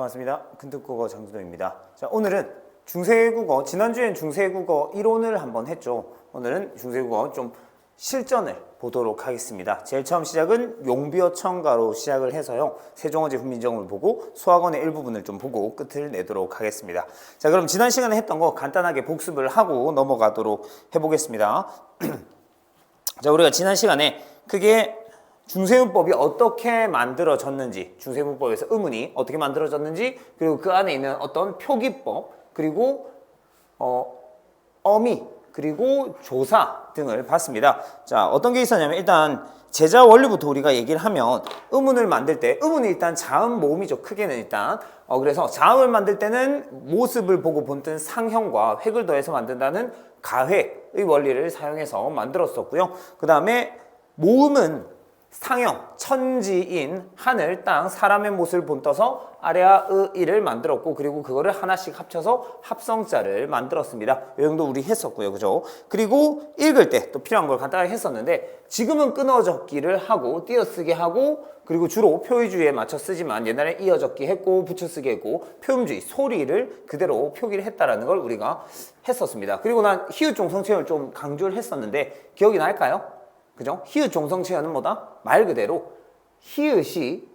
반갑습니다. 큰특국어 장준호입니다. 자, 오늘은 중세국어, 지난주엔 중세국어 이론을 한번 했죠. 오늘은 중세국어 좀 실전을 보도록 하겠습니다. 제일 처음 시작은 용비어천가로 시작을 해서요. 세종어제 훈민정음을 보고 수학원의 일부분을 좀 보고 끝을 내도록 하겠습니다. 자, 그럼 지난 시간에 했던 거 간단하게 복습을 하고 넘어가도록 해보겠습니다. 자, 우리가 지난 시간에 크게 중세문법이 어떻게 만들어졌는지, 중세문법에서 의문이 어떻게 만들어졌는지, 그리고 그 안에 있는 어떤 표기법, 그리고 어미, 그리고 조사 등을 봤습니다. 자, 어떤 게 있었냐면 일단 제자 원리부터 우리가 얘기를 하면 의문을 만들 때 의문이 일단 자음 모음이죠. 크게는 일단 그래서 자음을 만들 때는 모습을 보고 본뜬 상형과 획을 더해서 만든다는 가획의 원리를 사용해서 만들었었고요. 그 다음에 모음은 상형, 천지인, 하늘, 땅, 사람의 못을 본떠서 아래와 의를 만들었고, 그리고 그거를 하나씩 합쳐서 합성자를 만들었습니다. 이 정도 우리 했었고요. 그죠? 그리고 읽을 때 또 필요한 걸 간단하게 했었는데, 지금은 끊어적기를 하고, 띄어쓰기 하고, 그리고 주로 표의주의에 맞춰 쓰지만 옛날에 이어적기 했고, 붙여쓰기 했고, 표음주의, 소리를 그대로 표기를 했다라는 걸 우리가 했었습니다. 그리고 난 히읗 종성체형을 좀 강조를 했었는데, 기억이 날까요? 그죠? 히읗 종성체언은 뭐다? 말 그대로 히읗이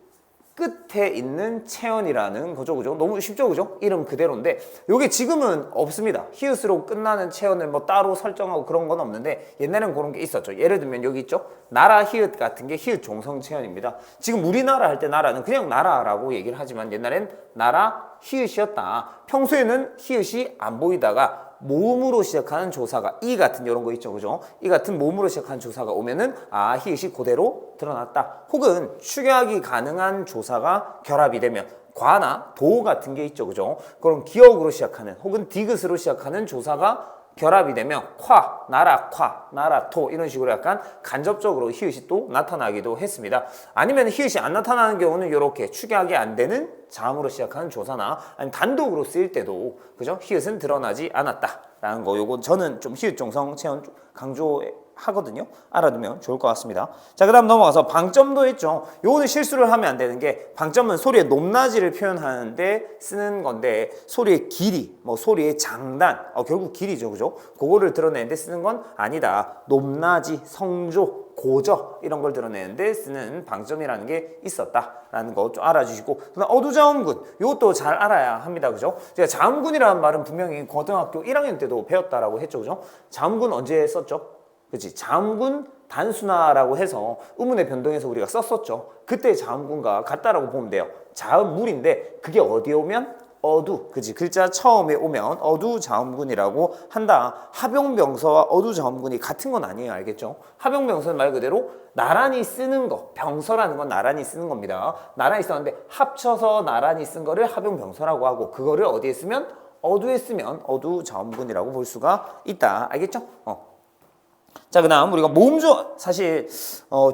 끝에 있는 체언이라는 거죠. 그죠? 너무 쉽죠? 그죠? 이름 그대로인데 요게 지금은 없습니다. 히읗으로 끝나는 체언을 뭐 따로 설정하고 그런 건 없는데 옛날엔 그런 게 있었죠. 예를 들면 여기 있죠? 나라 히읗 같은 게 히읗 종성체언입니다. 지금 우리나라 할 때 나라는 그냥 나라라고 얘기를 하지만 옛날엔 나라 히읗이었다. 평소에는 히읗이 안 보이다가 모음으로 시작하는 조사가 이 같은 이런 거 있죠. 그죠? 이 같은 모음으로 시작하는 조사가 오면은 아, 히읗이 그대로 드러났다. 혹은 축약이 가능한 조사가 결합이 되면 과나 도 같은 게 있죠. 그죠? 그럼 기역으로 시작하는 혹은 디귿으로 시작하는 조사가 결합이 되면 콰, 나라, 콰, 나라, 토 이런 식으로 약간 간접적으로 히읗이 또 나타나기도 했습니다. 아니면 히읗이 안 나타나는 경우는 이렇게 축약이 안 되는 자음으로 시작하는 조사나 아니면 단독으로 쓰일 때도 그죠? 히읗은 드러나지 않았다라는 거. 요거 저는 좀 히읗 종성 체언 강조하거든요. 알아두면 좋을 것 같습니다. 자, 그 다음 넘어가서 방점도 했죠. 요거는 실수를 하면 안 되는 게 방점은 소리의 높낮이를 표현하는데 쓰는 건데 소리의 길이, 뭐 소리의 장단, 결국 길이죠. 그죠? 그거를 드러내는데 쓰는 건 아니다. 높낮이, 성조, 고저 이런 걸 드러내는데 쓰는 방점이라는 게 있었다라는 거 좀 알아주시고 그다음 어두자음군 이것도 잘 알아야 합니다. 그죠? 제가 자음군이라는 말은 분명히 고등학교 1학년 때도 배웠다라고 했죠. 그죠? 자음군 언제 썼죠? 그렇지? 자음군 단순화라고 해서 의문의 변동에서 우리가 썼었죠. 그때 자음군과 같다라고 보면 돼요. 자음물인데 그게 어디에 오면 어두, 그지? 글자 처음에 오면 어두 자음군이라고 한다. 합용병서와 어두 자음군이 같은 건 아니에요. 알겠죠? 합용병서는 말 그대로 나란히 쓰는 거. 병서라는 건 나란히 쓰는 겁니다. 나란히 썼는데 합쳐서 나란히 쓴 거를 합용병서라고 하고 그거를 어디에 쓰면 어두에 쓰면 어두 자음군이라고 볼 수가 있다. 알겠죠? 자, 그 다음 우리가 모음조 사실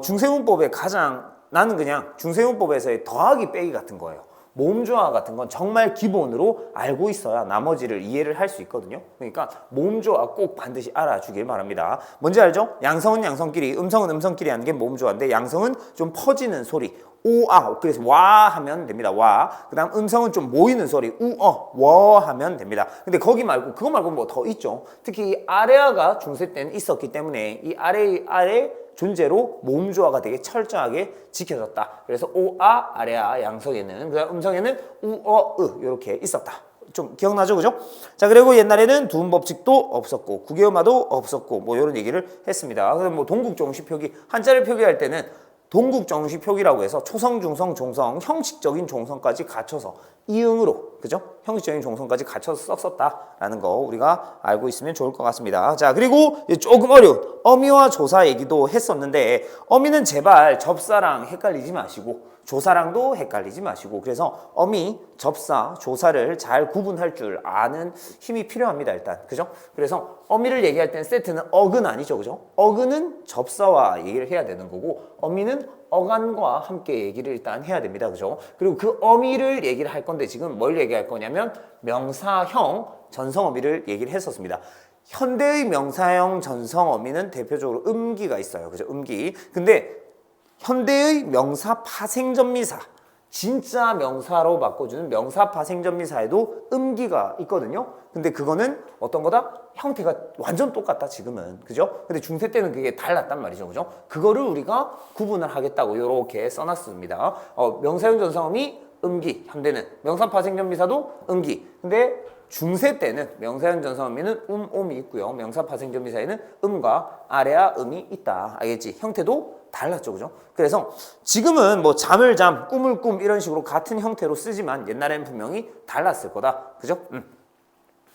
중세문법의 가장 나는 그냥 중세문법에서의 더하기 빼기 같은 거예요. 모음조화 같은 건 정말 기본으로 알고 있어야 나머지를 이해를 할 수 있거든요. 그러니까 모음조화 꼭 반드시 알아주길 바랍니다. 뭔지 알죠? 양성은 양성끼리, 음성은 음성끼리 하는 게 모음조화인데 양성은 좀 퍼지는 소리. 오아 그래서 와 하면 됩니다. 와. 그 다음 음성은 좀 모이는 소리 우어 워 하면 됩니다. 근데 거기 말고 그거 말고 뭐 더 있죠. 특히 이 아래아가 중세 때는 있었기 때문에 이 아래 존재로 모음조화가 되게 철저하게 지켜졌다. 그래서 오아 아래아 양성에는 그 다음 음성에는 우어 으 이렇게 있었다. 좀 기억나죠? 그죠? 자, 그리고 옛날에는 두음 법칙도 없었고 구개음화도 없었고 뭐 이런 얘기를 했습니다. 그래서 뭐 동국정시 표기 한자를 표기할 때는 동국정시 표기라고 해서 초성, 중성, 종성, 형식적인 종성까지 갖춰서 이응으로 그죠? 형식적인 종성까지 갖춰서 썼었다라는 거 우리가 알고 있으면 좋을 것 같습니다. 자, 그리고 조금 어려운 어미와 조사 얘기도 했었는데 어미는 제발 접사랑 헷갈리지 마시고 조사랑도 헷갈리지 마시고 그래서 어미, 접사, 조사를 잘 구분할 줄 아는 힘이 필요합니다. 일단 그죠? 그래서 어미를 얘기할 때는 세트는 어근 아니죠. 그죠? 어근은 접사와 얘기를 해야 되는 거고 어미는 어간과 함께 얘기를 일단 해야 됩니다. 그죠? 그리고 그 어미를 얘기를 할 건데 지금 뭘 얘기할 거냐면 명사형 전성어미를 얘기를 했었습니다. 현대의 명사형 전성어미는 대표적으로 음기가 있어요. 그죠? 음기. 근데 현대의 명사 파생전미사 진짜 명사로 바꿔주는 명사 파생전미사에도 음기가 있거든요. 근데 그거는 어떤 거다? 형태가 완전 똑같다 지금은, 그죠? 근데 중세 때는 그게 달랐단 말이죠, 그죠? 그거를 우리가 구분을 하겠다고 이렇게 써놨습니다. 명사형 전사음이 음기, 현대는 명사 파생전미사도 음기. 근데 중세 때는 명사형 전사음에는 옴이 있고요. 명사 파생전미사에는 음과 아래아 음이 있다. 알겠지? 형태도 달랐죠, 그죠? 그래서 지금은 뭐 잠을 잠, 꿈을 꿈 이런 식으로 같은 형태로 쓰지만 옛날에는 분명히 달랐을 거다, 그죠?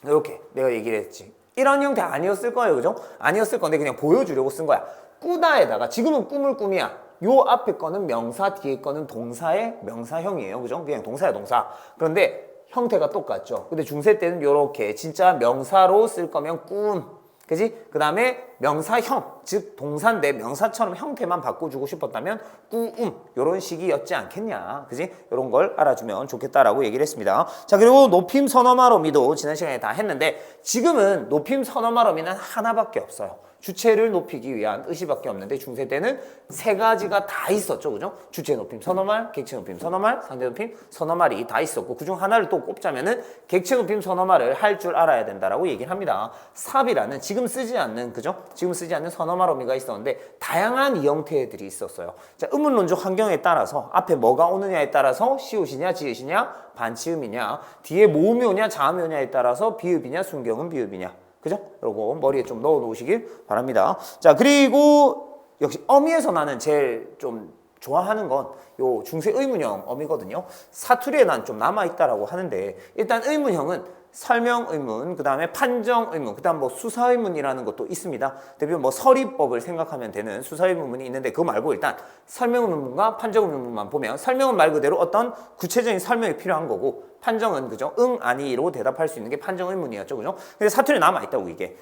이렇게 내가 얘기를 했지. 이런 형태 아니었을 거예요, 그죠? 아니었을 건데 그냥 보여주려고 쓴 거야. 꾸다에다가 지금은 꿈을 꿈이야. 요 앞에 거는 명사, 뒤에 거는 동사의 명사형이에요, 그죠? 그냥 동사야 동사. 그런데 형태가 똑같죠. 근데 중세 때는 요렇게 진짜 명사로 쓸 거면 꿈, 그지? 그 다음에 명사형, 즉 동사인데 명사처럼 형태만 바꿔주고 싶었다면 꾸움, 요런 식이었지 않겠냐, 그지? 요런 걸 알아주면 좋겠다라고 얘기를 했습니다. 자, 그리고 높임 선어말어미도 지난 시간에 다 했는데 지금은 높임 선어말어미는 하나밖에 없어요. 주체를 높이기 위한 의시밖에 없는데 중세 때는 세 가지가 다 있었죠, 그죠? 주체 높임 선어말, 객체 높임 선어말, 상대 높임 선어말이 다 있었고 그중 하나를 또 꼽자면은 객체 높임 선어말을 할 줄 알아야 된다라고 얘기를 합니다. 삽이라는 지금 쓰지 않는, 그죠? 지금 쓰지 않는 선어말 어미가 있었는데 다양한 이 형태들이 있었어요. 자, 의문론적 환경에 따라서 앞에 뭐가 오느냐에 따라서 시옷이냐 지읒이냐 반치음이냐, 뒤에 모음이 오냐 자음이 오냐에 따라서 비읍이냐 순경은 비읍이냐, 그죠? 요거 머리에 좀 넣어 놓으시길 바랍니다. 자, 그리고 역시 어미에서 나는 제일 좀 좋아하는 건 요 중세 의문형 어미거든요. 사투리에 난 좀 남아있다라고 하는데 일단 의문형은 설명 의문, 그 다음에 판정 의문, 그 다음 뭐 수사 의문이라는 것도 있습니다. 대표 뭐 서리법을 생각하면 되는 수사 의문이 있는데 그거 말고 일단 설명 의문과 판정 의문만 보면 설명은 말 그대로 어떤 구체적인 설명이 필요한 거고 판정은 그죠? 응, 아니로 대답할 수 있는 게 판정 의문이었죠, 그죠? 근데 사투리 남아있다고 이게.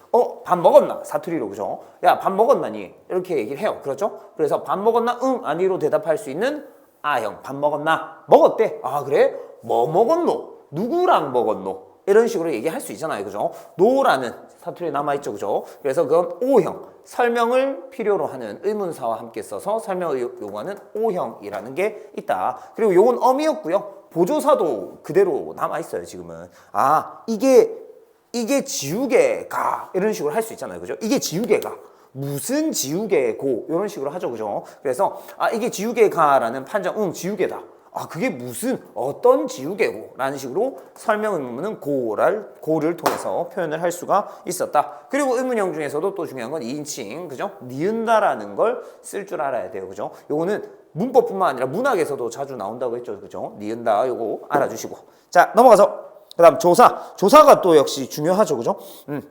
밥 먹었나? 사투리로, 그죠? 야, 밥 먹었나니? 이렇게 얘기를 해요. 그렇죠? 그래서 밥 먹었나? 응, 아니로 대답할 수 있는 형, 밥 먹었나? 먹었대. 아, 그래? 뭐 먹었노? 누구랑 먹었노? 이런 식으로 얘기할 수 있잖아요, 그죠? 노라는 사투리에 남아있죠, 그죠? 그래서 그건 O형, 설명을 필요로 하는 의문사와 함께 써서 설명을 요구하는 O형이라는 게 있다. 그리고 요건 어미였고요. 보조사도 그대로 남아있어요, 지금은. 아, 이게 지우개가 이런 식으로 할 수 있잖아요, 그죠? 이게 지우개가 무슨 지우개고 이런 식으로 하죠, 그죠? 그래서 이게 지우개가라는 판정, 응, 지우개다. 그게 무슨 어떤 지우개고 라는 식으로 설명 의문은 고를 통해서 표현을 할 수가 있었다. 그리고 의문형 중에서도 또 중요한 건 2인칭, 그죠? 니은다라는 걸 쓸 줄 알아야 돼요, 그죠? 요거는 문법뿐만 아니라 문학에서도 자주 나온다고 했죠, 그죠? 니은다 요거 알아주시고. 자, 넘어가서 그 다음 조사가 또 역시 중요하죠, 그죠?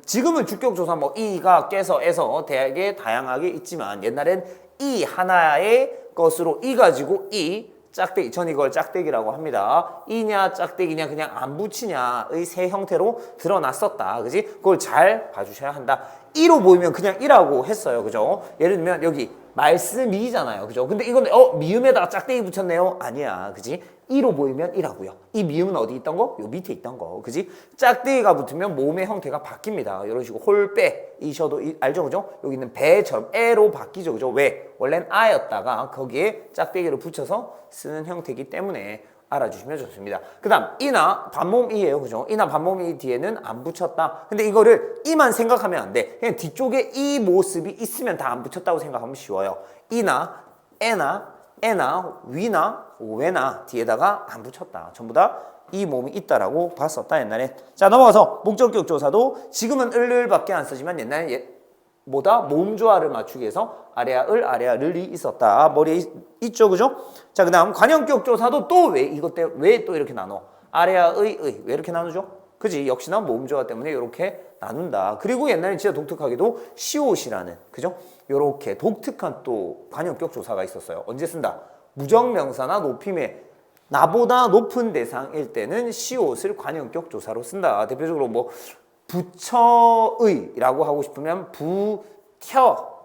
지금은 주격조사 뭐 이가 깨서 에서 되게 다양하게 있지만 옛날엔 이 하나의 것으로 이 가지고 이 짝대기, 전 이걸 짝대기라고 합니다. 이냐 짝대기냐 그냥 안 붙이냐의 세 형태로 드러났었다, 그지? 그걸 잘 봐주셔야 한다. 이로 보이면 그냥 이라고 했어요, 그죠? 예를 들면 여기 말씀이잖아요, 그죠? 근데 이건 미음에다가 짝대기 붙였네요? 아니야, 그지? 이로 보이면 이라고요. 이 미음은 어디 있던 거? 요 밑에 있던 거, 그지? 짝대기가 붙으면 모음의 형태가 바뀝니다. 이런 식으로 홀빼 이셔도 알죠, 그죠? 여기 있는 배처럼 에로 바뀌죠, 그죠? 왜? 원래는 아였다가 거기에 짝대기를 붙여서 쓰는 형태이기 때문에 알아주시면 좋습니다. 그 다음 이나 반모음 이예요, 그죠? 이나 반모음 이 뒤에는 안 붙였다. 근데 이거를 이만 생각하면 안 돼. 그냥 뒤쪽에 이 모습이 있으면 다 안 붙였다고 생각하면 쉬워요. 이나 에나 위나 왜나 뒤에다가 안 붙였다. 전부 다 이 몸이 있다라고 봤었다, 옛날에. 자, 넘어가서 목적격 조사도 지금은 을밖에 안 쓰지만 옛날에 모음 조화를 맞추기 위해서 아래아 을이 있었다. 머리에 있죠, 그죠? 자, 그 다음 관형격 조사도 또 왜 또 이렇게 나눠? 아래아 의 왜 이렇게 나누죠? 그지? 역시나 모음 조화 때문에 이렇게 나눈다. 그리고 옛날에 진짜 독특하게도 시옷이라는, 그죠? 요렇게 독특한 또 관형격 조사가 있었어요. 언제 쓴다? 무정명사나 높임에 나보다 높은 대상일 때는 시옷을 관형격 조사로 쓴다. 대표적으로 뭐 부처의라고 하고 싶으면 부텨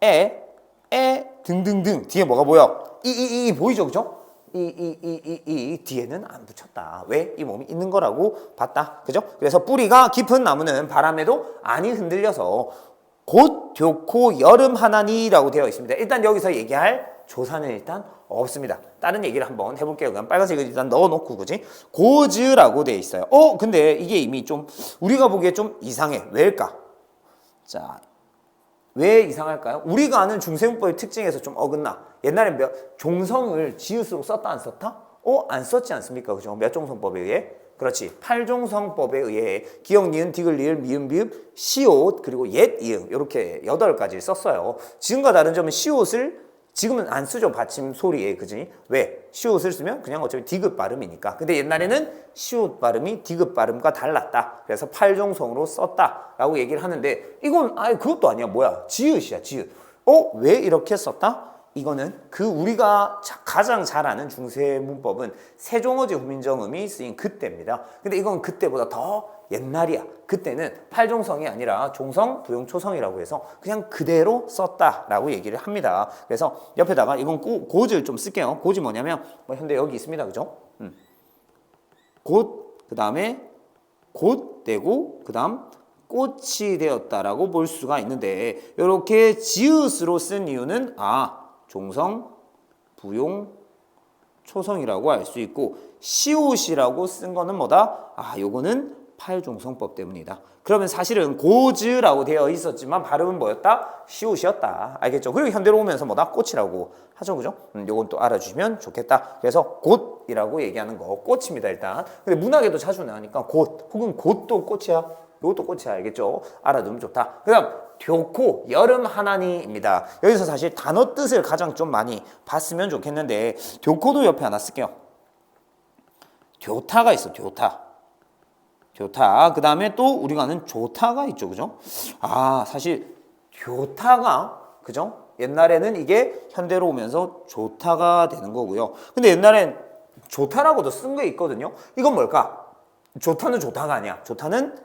에 에 등등등 뒤에 뭐가 보여? 이 보이죠, 그죠? 이 뒤에는 안 붙였다. 왜? 이 몸이 있는 거라고 봤다. 그죠? 그래서 뿌리가 깊은 나무는 바람에도 안이 흔들려서 곧 좋고 여름 하나니라고 되어 있습니다. 일단 여기서 얘기할 조사는 일단 없습니다. 다른 얘기를 한번 해볼게요. 그냥 빨간색을 일단 넣어놓고, 그지? 고즈라고 되어 있어요. 근데 이게 이미 좀 우리가 보기에 좀 이상해. 왜일까? 자, 왜 이상할까요? 우리가 아는 중세문법의 특징에서 좀 어긋나. 옛날에 종성을 지읒으로 썼다 안 썼다? 안 썼지 않습니까? 그죠? 몇 종성법에 의해? 그렇지. 8종성법에 의해 기역, 니은, 디귿, 리을, 미음, 비읍, 시옷, 그리고 옛, 이응 이렇게 8가지를 썼어요. 지금과 다른 점은 시옷을 지금은 안 쓰죠. 받침 소리에. 그지? 왜? 시옷을 쓰면 그냥 어차피 디귿 발음이니까. 근데 옛날에는 시옷 발음이 디귿 발음과 달랐다. 그래서 8종성으로 썼다라고 얘기를 하는데 이건 아예 그것도 아니야. 뭐야? 지읒이야. 지읒. 왜 이렇게 썼다? 이거는 우리가 가장 잘 아는 중세 문법은 세종어지 후민정음이 쓰인 그때입니다. 근데 이건 그때보다 더 옛날이야. 그때는 8종성이 아니라 종성, 부용, 초성이라고 해서 그냥 그대로 썼다라고 얘기를 합니다. 그래서 옆에다가 이건 고즈를 좀 쓸게요. 고즈 뭐냐면 현대 여기 있습니다. 그죠? 곧, 그 다음에 곧 되고 그 다음 꽃이 되었다라고 볼 수가 있는데 이렇게 지읒으로 쓴 이유는 종성, 부용, 초성이라고 알 수 있고 시옷이라고 쓴 거는 뭐다? 요거는 8종성법 때문이다. 그러면 사실은 고즈라고 되어 있었지만 발음은 뭐였다? 시옷이었다. 알겠죠? 그리고 현대로 오면서 뭐다? 꽃이라고 하죠. 그죠? 요건 또 알아주시면 좋겠다. 그래서 곧이라고 얘기하는 거 꽃입니다. 일단. 근데 문학에도 자주 나오니까 곧 혹은 곧도 꽃이야. 요것도 꽃이야. 알겠죠? 알아두면 좋다. 그 다음 듀코 여름 하나니입니다. 여기서 사실 단어 뜻을 가장 좀 많이 봤으면 좋겠는데 듀코도 옆에 하나 쓸게요. 듀타가 있어. 듀타. 그 다음에 또 우리가 아는 조타가 있죠. 그죠? 사실 듀타가 그죠? 옛날에는 이게 현대로 오면서 조타가 되는 거고요. 근데 옛날엔 조타라고도 쓴 게 있거든요. 이건 뭘까? 조타는 조타가 아니야. 조타는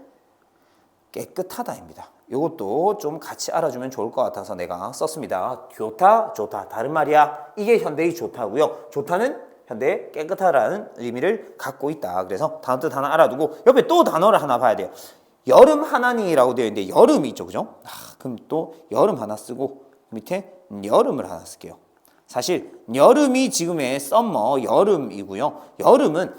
깨끗하다입니다. 이것도 좀 같이 알아주면 좋을 것 같아서 내가 썼습니다. 좋다, 좋다. 다른 말이야. 이게 현대의 좋다고요. 좋다는 현대의 깨끗하다는 의미를 갖고 있다. 그래서 단어 뜻 하나 알아두고 옆에 또 단어를 하나 봐야 돼요. 여름 하나니라고 되어 있는데 여름이 있죠. 그죠? 그럼 또 여름 하나 쓰고 밑에 여름을 하나 쓸게요. 사실 여름이 지금의 썸머 여름이고요. 여름은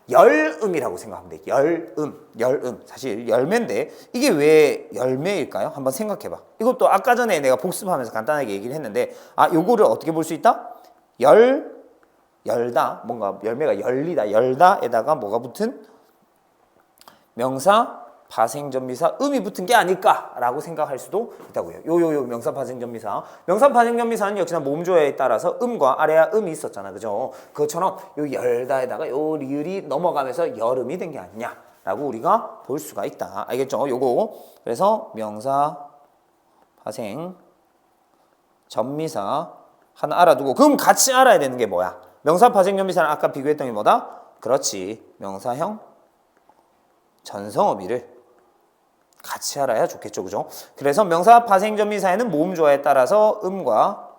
열음이라고 생각하면 돼. 열음. 사실 열매인데 이게 왜 열매일까요? 한번 생각해봐. 이것도 아까 전에 내가 복습하면서 간단하게 얘기를 했는데 요거를 어떻게 볼 수 있다? 열다. 뭔가 열매가 열리다. 열다에다가 뭐가 붙은? 명사, 파생전미사, 음이 붙은 게 아닐까라고 생각할 수도 있다고요. 요 명사, 파생전미사. 명사, 파생전미사는 역시나 몸조에 따라서 음과 아래야 음이 있었잖아. 그죠? 그것처럼 요 열다에다가 요 리을이 넘어가면서 여름이 된 게 아니냐라고 우리가 볼 수가 있다. 알겠죠? 요거. 그래서 명사, 파생, 전미사 하나 알아두고 그럼 같이 알아야 되는 게 뭐야? 명사, 파생, 전미사는 아까 비교했던 게 뭐다? 그렇지. 명사형 전성어비를 같이 알아야 좋겠죠. 그죠? 그래서 명사, 파생, 전미사에는 모음조화에 따라서 음과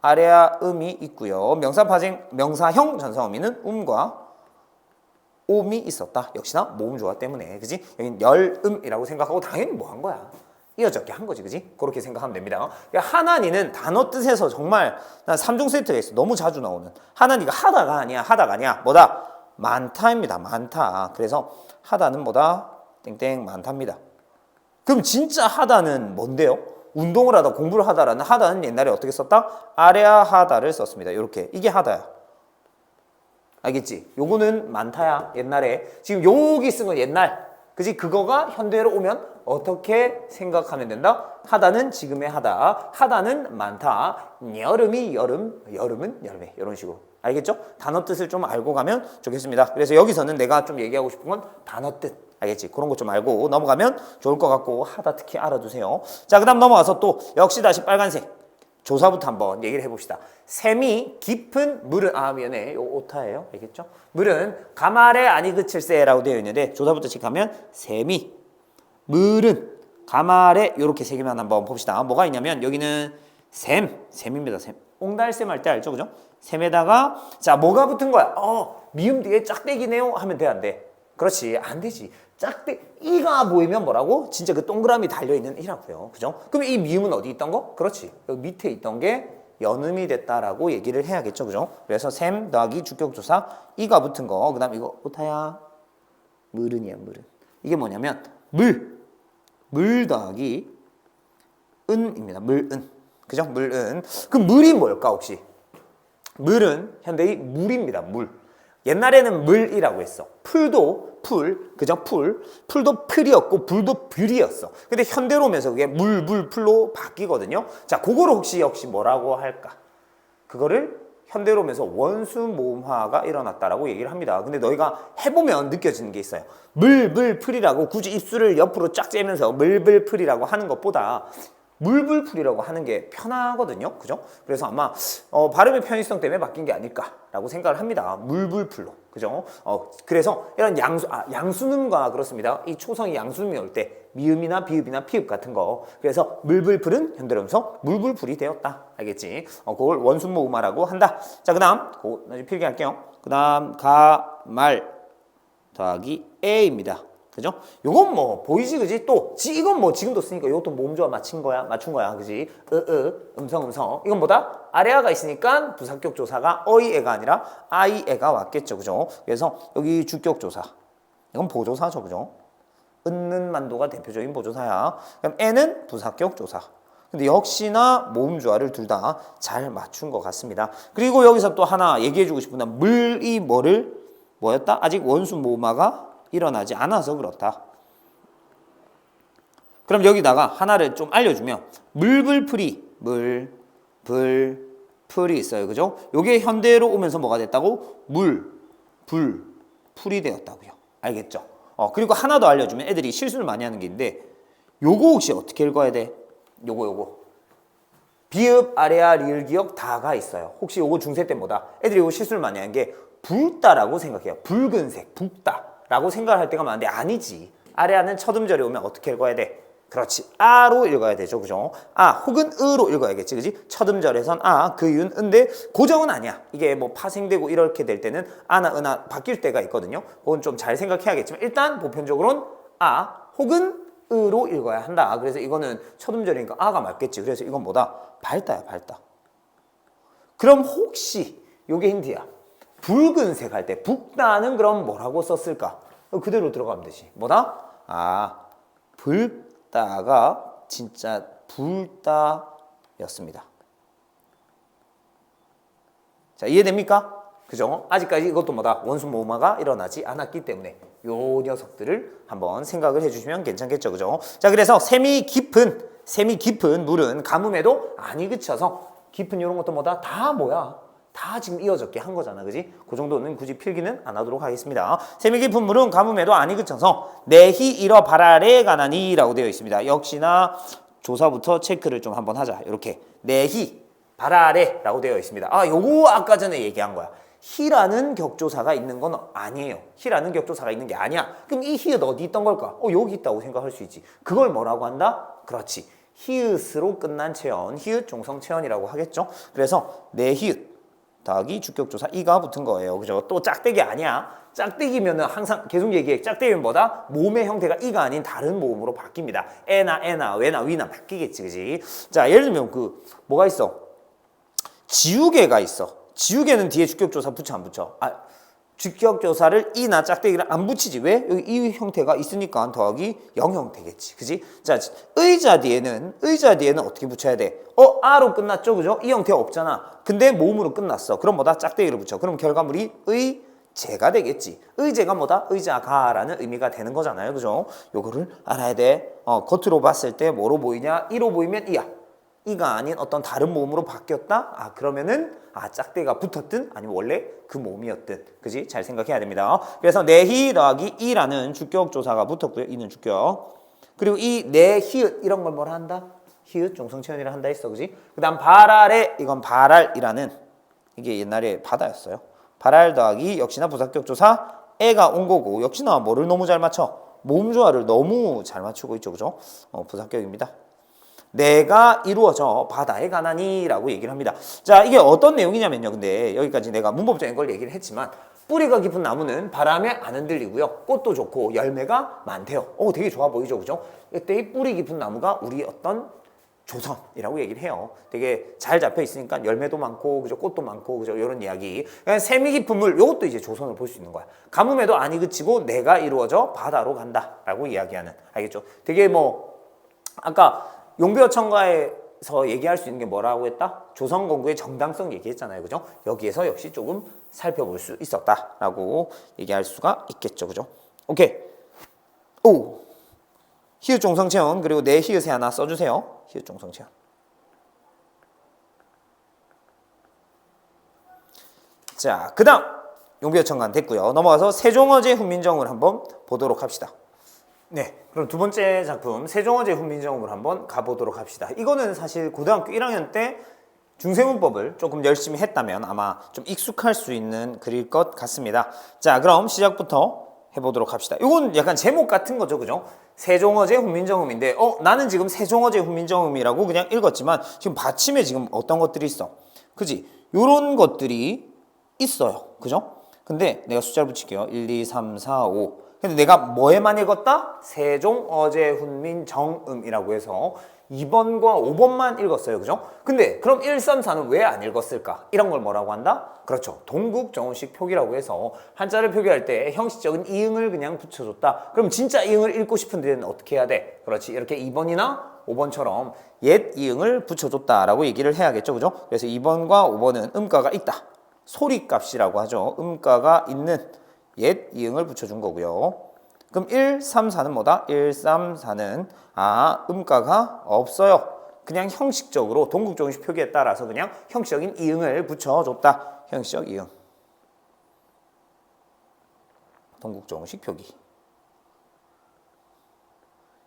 아래야 음이 있고요. 명사, 파생, 명사형 전성어미는 음과 옴이 있었다. 역시나 모음조화 때문에. 그지? 여긴 열음이라고 생각하고 당연히 뭐 한 거야? 이어졌게 한 거지. 그지? 그렇게 생각하면 됩니다. 하나니는 단어 뜻에서 정말 난 3종 세트가 있어. 너무 자주 나오는. 하나니가 하다가 아니야. 뭐다? 많다입니다. 많다. 그래서 하다는 뭐다? 땡땡 많답니다. 그럼 진짜 하다는 뭔데요? 운동을 하다, 공부를 하다라는 하다는 옛날에 어떻게 썼다? 아래야 하다를 썼습니다. 이렇게. 이게 하다야. 알겠지? 요거는 많다야. 옛날에. 지금 여기 쓴 건 옛날. 그지? 그거가 현대로 오면 어떻게 생각하면 된다? 하다는 지금의 하다. 하다는 많다. 여름이 여름, 여름은 여름에. 이런 식으로. 알겠죠? 단어 뜻을 좀 알고 가면 좋겠습니다. 그래서 여기서는 내가 좀 얘기하고 싶은 건 단어 뜻. 알겠지? 그런 거 좀 알고 넘어가면 좋을 것 같고 하다 특히 알아두세요. 자, 그 다음 넘어가서 또 역시 다시 빨간색. 조사부터 한번 얘기를 해봅시다. 샘이 깊은 물은 미안해. 요 오타예요. 알겠죠? 물은 가말에 아니 그칠세라고 되어 있는데 조사부터 체크하면 샘이 물은 가말에 이렇게 세 개만 한번 봅시다. 뭐가 있냐면 여기는 셈입니다. 셈. 옹달샘 할 때 알죠, 그죠? 셈에다가 자 뭐가 붙은 거야? 미음 뒤에 짝대기네요 하면 돼, 안 돼? 그렇지, 안 되지. 이가 보이면 뭐라고? 진짜 그 동그라미 달려 있는 이라고요, 그죠? 그럼 이 미음은 어디 있던 거? 그렇지, 여기 밑에 있던 게 연음이 됐다라고 얘기를 해야겠죠, 그죠? 그래서 셈 더하기 주격조사 이가 붙은 거. 그다음 이거 오타야 물은이야, 물은. 이게 뭐냐면 물 더하기 은입니다. 물은. 그죠? 물은. 그 물이 뭘까 혹시? 물은 현대의 물입니다. 물. 옛날에는 물이라고 했어. 풀도 풀, 그죠? 풀도 풀이었고 불도 불이었어. 근데 현대로 오면서 그게 풀로 바뀌거든요. 자, 그거를 혹시 역시 뭐라고 할까? 그거를 현대로 오면서 원수 모음화가 일어났다라고 얘기를 합니다. 근데 너희가 해보면 느껴지는 게 있어요. 풀이라고 굳이 입술을 옆으로 쫙 째면서 풀이라고 하는 것보다 물불풀이라고 하는 게 편하거든요, 그죠? 그래서 아마 발음의 편의성 때문에 바뀐 게 아닐까라고 생각을 합니다. 물불풀로, 그죠? 그래서 이런 양수음과 그렇습니다. 이 초성이 양수음이 올 때 미음이나 비읍이나 피읍 같은 거. 그래서 물불풀은 현대로면서 물불풀이 되었다, 알겠지? 그걸 원순모음화라고 한다. 자, 그다음 그거 나중에 필기할게요. 그다음 가말 더하기 에입니다. 그죠? 요건 뭐 보이지, 그지? 또 이건 뭐 지금도 쓰니까 이것도 모음조화 맞춘 거야, 그지? 음성. 이건 뭐다? 아래아가 있으니까 부사격 조사가 어이애가 아니라 아이애가 왔겠죠, 그죠? 그래서 여기 주격조사, 이건 보조사죠, 그죠? 은는 만도가 대표적인 보조사야. 그럼 애는 부사격 조사. 근데 역시나 모음조화를 둘 다 잘 맞춘 것 같습니다. 그리고 여기서 또 하나 얘기해주고 싶은 건 물이 뭐였다? 아직 원수 모음화가 일어나지 않아서 그렇다. 그럼 여기다가 하나를 좀 알려주면 물불풀이 풀이 있어요, 그죠? 요게 현대로 오면서 뭐가 됐다고? 풀이 되었다고요. 알겠죠? 그리고 하나 더 알려주면 애들이 실수를 많이 하는 게 있는데 요거 혹시 어떻게 읽어야 돼? 요거 비읍, 아래아, 리을, 기역 다가 있어요. 혹시 요거 중세 때 뭐다? 애들이 요거 실수를 많이 하는 게 붉다라고 생각해요. 붉은색, 붉다 라고 생각을 할 때가 많은데 아니지. 아래아는 첫 음절에 오면 어떻게 읽어야 돼? 그렇지, 아로 읽어야 되죠, 그죠? 아 혹은 으로 읽어야겠지, 그지? 첫 음절에선 아, 그 이유는 은데 고정은 아니야. 이게 뭐 파생되고 이렇게 될 때는 아나 은하 바뀔 때가 있거든요. 그건 좀 잘 생각해야겠지만 일단 보편적으로는 아 혹은 으로 읽어야 한다. 그래서 이거는 첫 음절이니까 아가 맞겠지. 그래서 이건 뭐다? 밝다야, 밝다. 그럼 혹시 요게 힌트야. 붉은색 할 때 붉다는 그럼 뭐라고 썼을까? 그대로 들어가면 되지. 뭐다? 붉다가 진짜 불다였습니다. 자, 이해됩니까? 그죠? 아직까지 이것도 뭐다? 원수 모음화가 일어나지 않았기 때문에 요 녀석들을 한번 생각을 해주시면 괜찮겠죠, 그죠? 자, 그래서 셈이 깊은 물은 가뭄에도 안이 그쳐서 깊은 이런 것도 뭐다? 다 뭐야? 다 지금 이어졌게 한 거잖아, 그지? 그 정도는 굳이 필기는 안 하도록 하겠습니다. 셈이 깊은 물은 가뭄에도 안이 그쳐서 내히 이러 발아래 가나니 라고 되어 있습니다. 역시나 조사부터 체크를 좀 한번 하자. 이렇게 내히 발아래 라고 되어 있습니다. 요거 아까 전에 얘기한 거야. 히라는 격조사가 있는 건 아니에요. 히라는 격조사가 있는 게 아니야. 그럼 이 히읗 어디 있던 걸까? 여기 있다고 생각할 수 있지. 그걸 뭐라고 한다? 그렇지, 히읗으로 끝난 체언, 히읗 종성 체언이라고 하겠죠. 그래서 내 히읗 더하기 주격조사 이가 붙은 거예요, 그죠? 또 짝대기 아니야. 짝대기면은 항상 계속 얘기해. 짝대기면 뭐다? 모음의 형태가 이가 아닌 다른 모음으로 바뀝니다. 에나, 왜나, 위나 바뀌겠지, 그지? 자, 예를 들면 뭐가 있어? 지우개가 있어. 지우개는 뒤에 주격조사 붙여, 안 붙여? 주격조사를 이나 짝대기를 안 붙이지. 왜? 여기 이 형태가 있으니까 더하기 0 형태겠지, 그지? 자, 의자 뒤에는 어떻게 붙여야 돼? 아로 끝났죠, 그죠? 이 형태가 없잖아. 근데 모음으로 끝났어. 그럼 뭐다? 짝대기를 붙여. 그럼 결과물이 의제가 되겠지. 의제가 뭐다? 의자가라는 의미가 되는 거잖아요, 그죠? 요거를 알아야 돼. 겉으로 봤을 때 뭐로 보이냐? 이로 보이면 이야. 이가 아닌 어떤 다른 모음으로 바뀌었다? 그러면은 짝대기가 붙었든 아니면 원래 그 모음이었든, 그지? 잘 생각해야 됩니다. 그래서 내히 더하기 이라는 주격 조사가 붙었고요. 이는 주격. 그리고 이 내 히읗 이런 걸 뭐라 한다? 히읗 종성체언이라 한다 했어, 그지? 그다음 발알에 이건 발알이라는, 이게 옛날에 바다였어요. 발알 더하기 역시나 부사격 조사 애가 온 거고, 역시나 뭐를 너무 잘 맞춰? 모음조화를 너무 잘 맞추고 있죠, 그죠? 부사격입니다. 내가 이루어져 바다에 가나니 라고 얘기를 합니다. 자, 이게 어떤 내용이냐면요. 근데 여기까지 내가 문법적인 걸 얘기를 했지만 뿌리가 깊은 나무는 바람에 안 흔들리고요. 꽃도 좋고 열매가 많대요. 되게 좋아 보이죠, 그죠? 이때 이 뿌리 깊은 나무가 우리 어떤 조선이라고 얘기를 해요. 되게 잘 잡혀 있으니까 열매도 많고, 그죠? 꽃도 많고, 그죠? 이런 이야기. 그러니까 샘이 깊은 물, 이것도 이제 조선을 볼 수 있는 거야. 가뭄에도 안이 그치고 내가 이루어져 바다로 간다라고 이야기하는. 알겠죠? 되게 뭐 아까 용비어천가에서 얘기할 수 있는 게 뭐라고 했다? 조선 건국의 정당성 얘기했잖아요, 그죠? 여기에서 역시 조금 살펴볼 수 있었다라고 얘기할 수가 있겠죠, 그죠? 오케이. 오. 히읗 종성체언 그리고 내 히읗에 하나 써주세요. 히읗 종성체언. 자, 그 다음 용비어천간 됐고요. 넘어가서 세종어제 훈민정음을 한번 보도록 합시다. 네, 그럼 두 번째 작품 세종어제 훈민정음을 한번 가보도록 합시다. 이거는 사실 고등학교 1학년 때 중세문법을 조금 열심히 했다면 아마 좀 익숙할 수 있는 글일 것 같습니다. 자, 그럼 시작부터 해보도록 합시다. 이건 약간 제목 같은 거죠, 그죠? 세종어제 훈민정음인데 나는 지금 세종어제 훈민정음이라고 그냥 읽었지만 지금 받침에 지금 어떤 것들이 있어? 그지? 요런 것들이 있어요, 그죠? 근데 내가 숫자를 붙일게요. 1, 2, 3, 4, 5. 근데 내가 뭐에만 읽었다? 세종어제 훈민정음이라고 해서 2번과 5번만 읽었어요, 그죠? 근데 그럼 1, 3, 4는 왜 안 읽었을까? 이런 걸 뭐라고 한다? 그렇죠. 동국정음식 표기라고 해서 한자를 표기할 때 형식적인 이응을 그냥 붙여줬다. 그럼 진짜 이응을 읽고 싶은 데는 어떻게 해야 돼? 그렇지. 이렇게 2번이나 5번처럼 옛 이응을 붙여줬다라고 얘기를 해야겠죠, 그죠? 그래서 2번과 5번은 음가가 있다. 소리값이라고 하죠. 음가가 있는 옛 이응을 붙여준 거고요. 그럼 1, 3, 4는 뭐다? 1, 3, 4는 음가가 없어요. 그냥 형식적으로 동국정음식 표기에 따라서 그냥 형식적인 이응을 붙여줬다. 형식적 이응. 동국정음식 표기.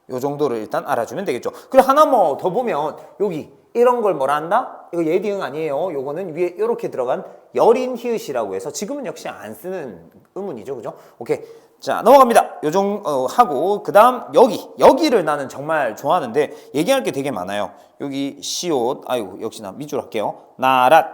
요 정도를 일단 알아주면 되겠죠. 그리고 하나 뭐 더 보면 여기 이런 걸 뭐라 한다? 이거 옛 이응 아니에요. 요거는 위에 이렇게 들어간 여린 히읗이라고 해서 지금은 역시 안 쓰는 의문이죠, 그죠? 오케이. 자, 넘어갑니다. 하고 그 다음 여기를 나는 정말 좋아하는데 얘기할 게 되게 많아요. 여기 시옷, 아이고 역시나 밑줄 할게요. 나랏,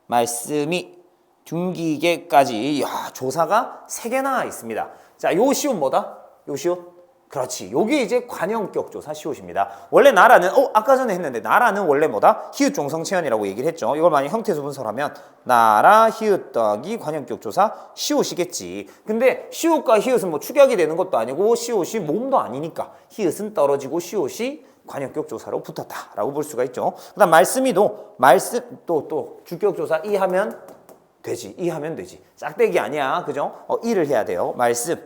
말씀이, 둔기계까지 조사가 3개나 있습니다. 자, 요 시옷 뭐다? 요 시옷? 그렇지. 요게 이제 관형격 조사 시옷입니다. 원래 나라는 아까 전에 했는데 나라는 원래 뭐다? 히읗 종성체언이라고 얘기를 했죠. 이걸 만약 형태수 분설하면 나라 히읗 더하기 관형격 조사 시옷이겠지. 근데 시옷과 히읗은 뭐 축약이 되는 것도 아니고 시옷이 모음도 아니니까 히읗은 떨어지고 시옷이 관형격 조사로 붙었다라고 볼 수가 있죠. 그다음 말씀이도 또 주격 조사 이 하면 되지. 짝대기 아니야. 그죠? 이를 해야 돼요. 말씀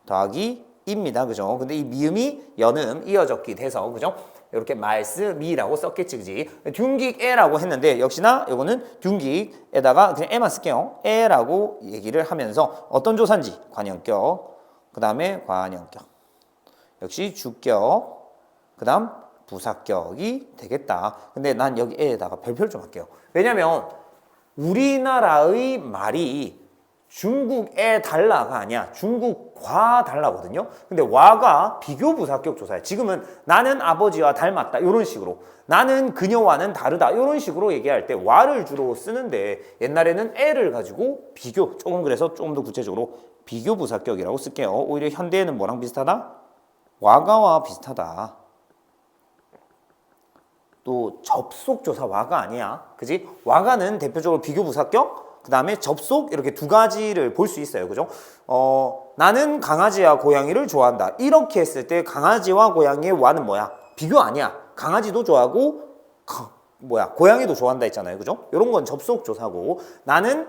더하기 입니다. 그죠? 근데 이 미음이 연음 이어적기 돼서 그죠? 이렇게 말씀이라고 썼겠지, 그지? 둔기에라고 했는데 역시나 이거는 둔기에다가 그냥 에만 쓸게요. 에라고 얘기를 하면서 어떤 조사인지 관형격, 그 다음에 관형격, 역시 주격, 그 다음 부사격이 되겠다. 근데 난 여기 에에다가 별표를 좀 할게요. 왜냐면 우리나라의 말이 중국에 달라가 아니야. 중국과 달라거든요. 근데 와가 비교부사격 조사야. 지금은 나는 아버지와 닮았다. 이런 식으로. 나는 그녀와는 다르다. 이런 식으로 얘기할 때 와를 주로 쓰는데 옛날에는 에를 가지고 비교. 조금 그래서 조금 더 구체적으로 비교부사격이라고 쓸게요. 오히려 현대에는 뭐랑 비슷하다? 와가와 비슷하다. 또 접속조사 와가 아니야. 그지? 와가는 대표적으로 비교부사격, 그 다음에 접속 이렇게 두 가지를 볼 수 있어요. 그죠? 나는 강아지와 고양이를 좋아한다. 이렇게 했을 때 강아지와 고양이의 와는 뭐야? 비교 아니야. 강아지도 좋아하고 고양이도 좋아한다 했잖아요. 그죠? 이런 건 접속 조사고 나는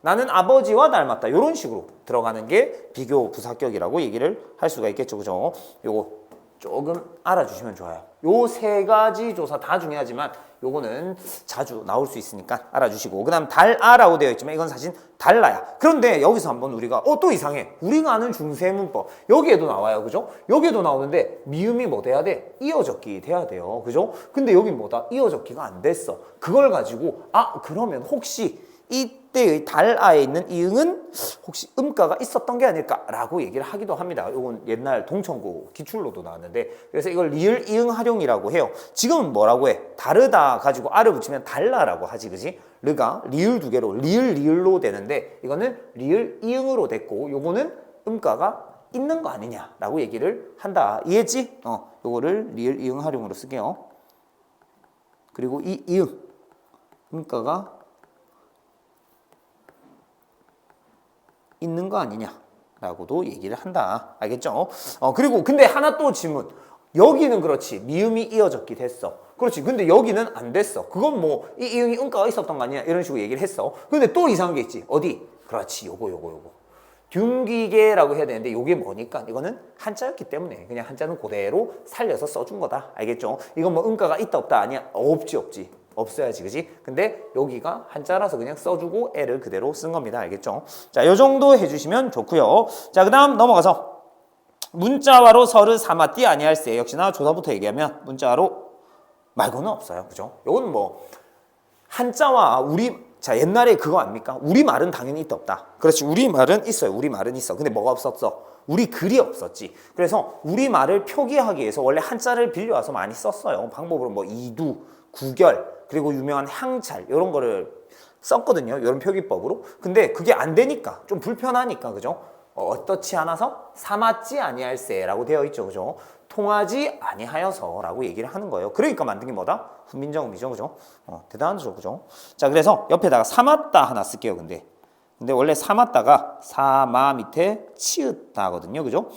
나는 아버지와 닮았다. 이런 식으로 들어가는 게 비교 부사격이라고 얘기를 할 수가 있겠죠. 그죠? 요거 조금 알아주시면 좋아요. 요 3가지 조사 다 중요하지만 요거는 자주 나올 수 있으니까 알아주시고, 그 다음 달아라고 되어 있지만 이건 사실 달라야. 그런데 여기서 한번 우리가 또 이상해. 우리가 아는 중세문법 여기에도 나와요. 그죠? 여기에도 나오는데 미음이 뭐 돼야 돼? 이어적기 돼야 돼요. 그죠? 근데 여긴 뭐다? 이어적기가 안 됐어. 그걸 가지고 그러면 혹시 이 이때의 달아에 있는 이응은 혹시 음가가 있었던 게 아닐까라고 얘기를 하기도 합니다. 이건 옛날 동천고 기출로도 나왔는데 그래서 이걸 리을 이응 활용이라고 해요. 지금은 뭐라고 해? 다르다 가지고 아를 붙이면 달라라고 하지, 그지? 르가 리을 두 개로 리을 리을로 되는데 이거는 리을 이응으로 됐고 요거는 음가가 있는 거 아니냐라고 얘기를 한다. 이해했지? 요거를 리을 이응 활용으로 쓸게요. 그리고 이 이응 음가가 있는 거 아니냐라고도 얘기를 한다. 알겠죠? 그리고 근데 하나 또 질문. 여기는 그렇지. 미음이 이어졌기 됐어. 그렇지. 근데 여기는 안 됐어. 그건 뭐 이 이응이 음가가 있었던 거 아니냐 이런 식으로 얘기를 했어. 근데 또 이상한 게 있지. 어디? 그렇지. 요거. 균기계라고 해야 되는데 요게 뭐니까 이거는 한자였기 때문에 그냥 한자는 그대로 살려서 써준 거다. 알겠죠? 이건 뭐 음가가 있다 없다 아니야? 없지. 없어야지, 그지? 근데 여기가 한자라서 그냥 써주고 애를 그대로 쓴 겁니다. 알겠죠? 자, 요 정도 해주시면 좋고요. 자, 그 다음 넘어가서 문자화로 서를 삼았디 아니할세. 역시나 조사부터 얘기하면 문자화로 말고는 없어요. 그죠? 요건 뭐 한자와 자, 옛날에 그거 아닙니까? 우리말은 당연히 있다 없다. 그렇지. 우리말은 있어요. 우리말은 있어. 근데 뭐가 없었어? 우리 글이 없었지. 그래서 우리말을 표기하기 위해서 원래 한자를 빌려와서 많이 썼어요. 방법으로 뭐 이두, 구결, 그리고 유명한 향찰 이런 거를 썼거든요. 이런 표기법으로. 근데 그게 안 되니까 좀 불편하니까 그죠? 어떻지 않아서 삼았지 아니할세라고 되어 있죠. 그죠? 통하지 아니하여서라고 얘기를 하는 거예요. 그러니까 만든 게 뭐다? 훈민정음이죠. 그죠? 대단하죠. 그죠? 자, 그래서 옆에다가 삼았다 하나 쓸게요. 근데 원래 삼았다가 사마 밑에 치읓다거든요. 그죠?